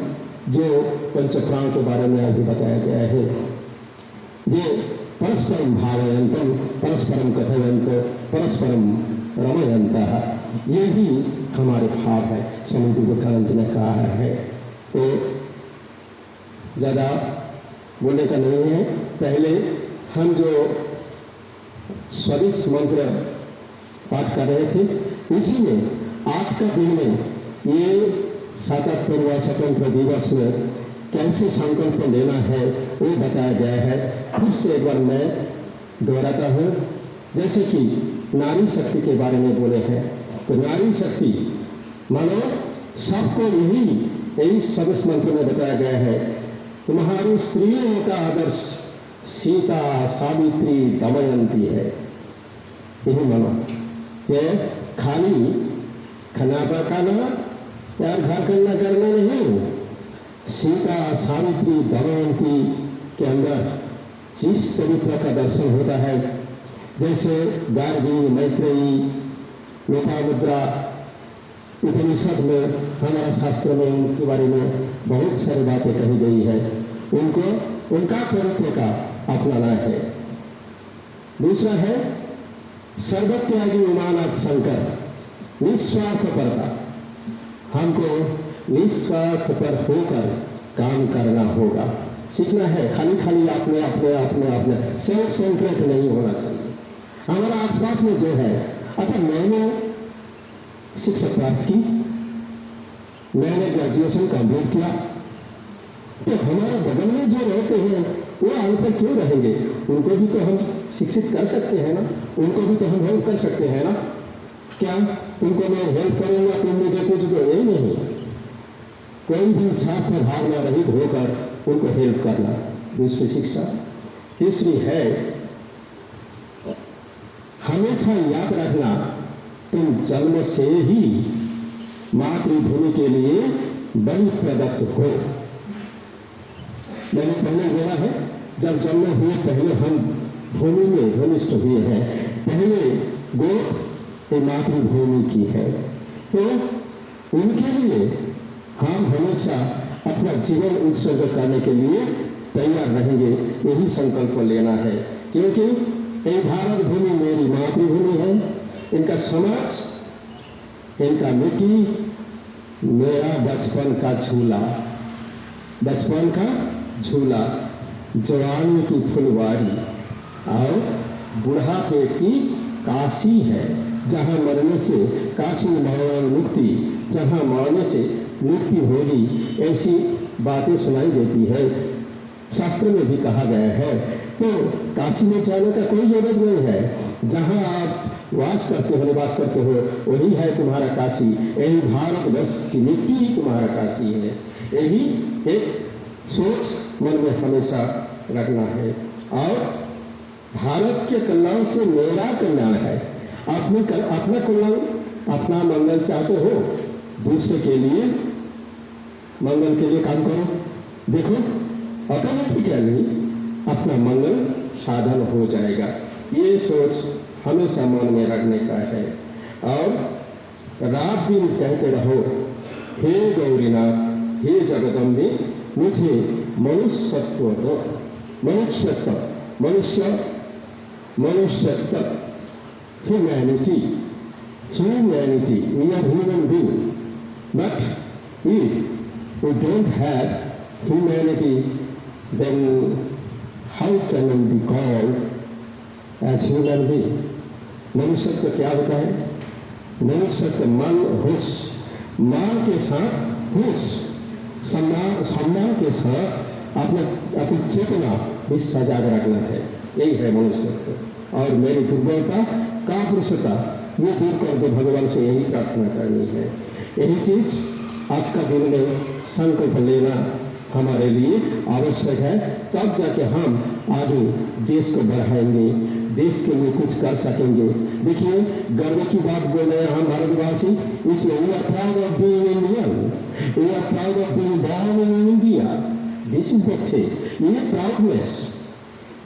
जो पंचप्राण के बारे में अभी बताया गया है, ये परस्परम भावयंतम, परस्परम कथयंत, परस्परम रमयंतः, ये भी हमारे भाव है। स्वामी विवेकानंद जी ने कहा है। तो ज़्यादा बोलने का नहीं है। पहले हम जो स्वदेश मंत्र पाठ कर रहे थे, उसी में आज का दिन में ये 77वां स्वतंत्र दिवस में कैसे संकल्प लेना है वो बताया गया है। फिर से एक बार मैं दोहराता हूँ। जैसे कि नारी शक्ति के बारे में बोले हैं, तो नारी शक्ति मानो सबको यही स्वदेश मंत्र में बताया गया है। तुम्हारी स्त्रियों का आदर्श सीता, सावित्री, दमयंती है। यही मानो ये खाली खाना पकाना यार घर करना नहीं। सीता, सावित्री, दमयंती के अंदर जिस चरित्र का दर्शन होता है, जैसे गार्गी, मैत्रेयी, लोपामुद्रा, उपनिषद में हमारा शास्त्र में उनके बारे में बहुत सारी बातें कही गई है। उनका चरित्र का अपनाना है। दूसरा है सर्वत्यागी उमानाथ शंकर, निस्वार्थ परता। हमको निस्वार्थ पर होकर काम करना होगा, सीखना है। खाली अपने सेल्फ सेंट्रेट नहीं होना चाहिए। हमारा आसपास में जो है, अच्छा मैंने शिक्षा प्राप्त की, मैंने ग्रेजुएशन कंप्लीट किया, तो हमारे बगल में जो रहते हैं वो अनपढ़ क्यों रहेंगे? उनको भी तो हम शिक्षित कर सकते हैं ना, उनको भी तो हम हेल्प कर सकते हैं ना। क्या तुमको मैं हेल्प करूंगा, तुम मुझे कुछ दो? यही नहीं। कोई भी स्वार्थ भावना रहित होकर उनको हेल्प करना, दूसरी शिक्षा। तीसरी है हमेशा याद रखना, तुम जन्म से ही मातृभूमि के लिए बलि प्रदत्त हो। मैंने पहले बोला है, जब जन्म हुए पहले हम भूमि में भूमिष्ठ हुए हैं, पहले गोद ये मातृभूमि की है, तो उनके लिए हम हमेशा अपना जीवन उत्सर्ग करने के लिए तैयार रहेंगे। यही संकल्प लेना है, क्योंकि ये भारत भूमि मेरी मातृभूमि है, इनका समाज, इनका मिट्टी मेरा बचपन का झूला, बचपन का झूला, जवानी की फुलवारी और बुढ़ापे की काशी है, जहाँ मरने से काशी मरण मुक्ति, जहाँ मरने से मुक्ति होगी, ऐसी बातें सुनाई देती है। शास्त्र में भी कहा गया है, तो काशी में जाने का कोई जरूरत नहीं है। जहाँ आप वास करते हो, निवास करते हो, वही है तुम्हारा काशी। यही भारतवर्ष की मिट्टी ही तुम्हारा काशी है। यही एक सोच मन में हमेशा रखना है। और भारत के कल्याण से मेरा कल्याण है। अपना कल्याण, अपना मंगल चाहते हो, दूसरे के लिए मंगल के लिए काम करो। देखो, ऑटोमेटिकली अपना मंगल साधन हो जाएगा। ये सोच हमेशा मन में रखने का है। और रात दिन कहते रहो, हे गौरीनाथ, हे जगदम्बे, मुझे मनुष्यत्व दो। मनुष्यत्व, humanity, we are human being, but if we don't have humanity, then how can we be called as human being? मनुष्यत्व क्या होता है? मनुष्यत्व मन होश, मान के साथ होश, सम्मान के साथ अपनी चेतना भी सजाग रखना है। यही है मनुष्यत्व। और मेरी दुर्बलता, कापुरुषता, ये दूर कर दो, भगवान से यही प्रार्थना करनी है। यही चीज आज का दिन में संकल्प लेना हमारे लिए आवश्यक है। तब जाके हम आगे देश को बढ़ाएंगे, देश के लिए कुछ कर सकेंगे। देखिए, गर्व की बात बोल रहे हैं हम भारतवासी, इसलिए we are proud of being Indian, we are proud of being born in India. This is the thing. ये प्राउडनेस,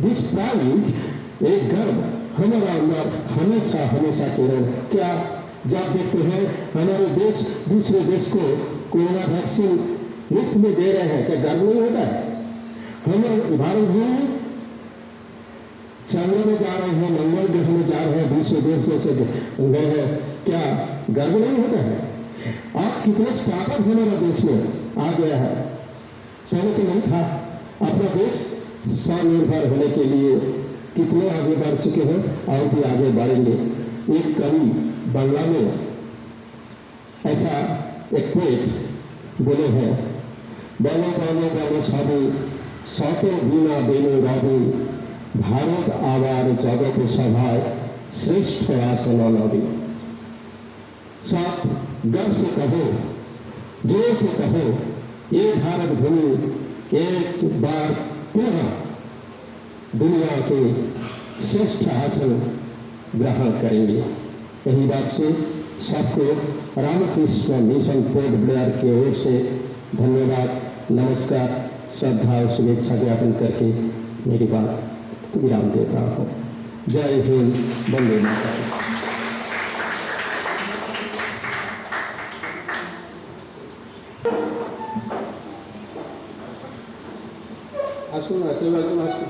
दिस प्राउड, एक गर्व हमारा अंदर हमेशा केवल क्या, जब देखते हैं हमारे देश दूसरे देश को कोरोना वैक्सीन मुफ्त में दे रहे हैं, क्या गर्व नहीं होता है? हम भारत भूमि चंद्र में जा रहे हैं, मंगल ग्रह में जा रहे हैं, दूसरे देश जैसे गए हैं, क्या गर्व नहीं होता है? आज कितने स्टार्टअप हमारा देश में आ गया है, पहले तो नहीं था। अपना देश स्वनिर्भर होने के लिए कितने आगे बढ़ चुके हैं और भी आगे बढ़ेंगे। एक कवि बांग्ला में ऐसा एक पोएट बोले हैं, बलो बलो बलो छबे सतो बिना बेनो रवि, भारत आवार जगत सभाय श्रेष्ठ आसन लवि। सब गर्व से कहो, जोर से कहो, ये भारत भूमि एक बार पुनः दुनिया के श्रेष्ठ आसन ग्रहण करेंगे। यही बात से सबको रामकृष्ण मिशन पोर्ट ब्लेयर की ओर से धन्यवाद, नमस्कार, श्रद्धा और शुभेच्छा ज्ञापन करके मेरी बात विराम देता हूँ। जय हिंद, वंदे मातरम। আসুন, কেউ একজন আসুন।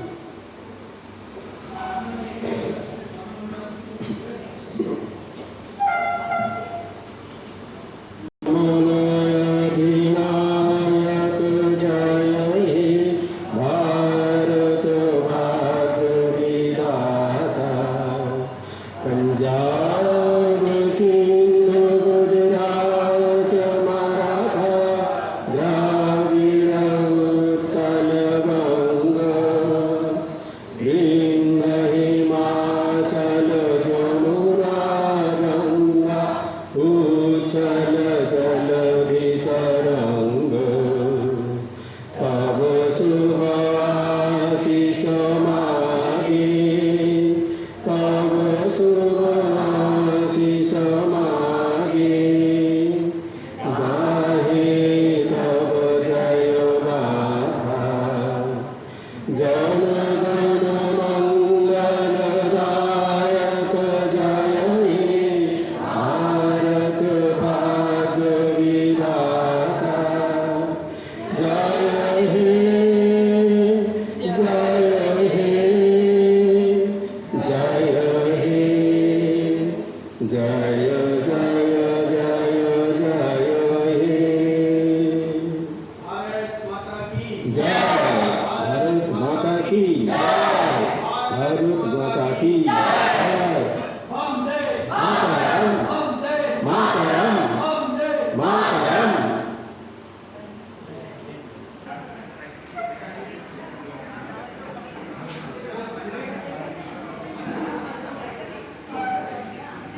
की भारत माता की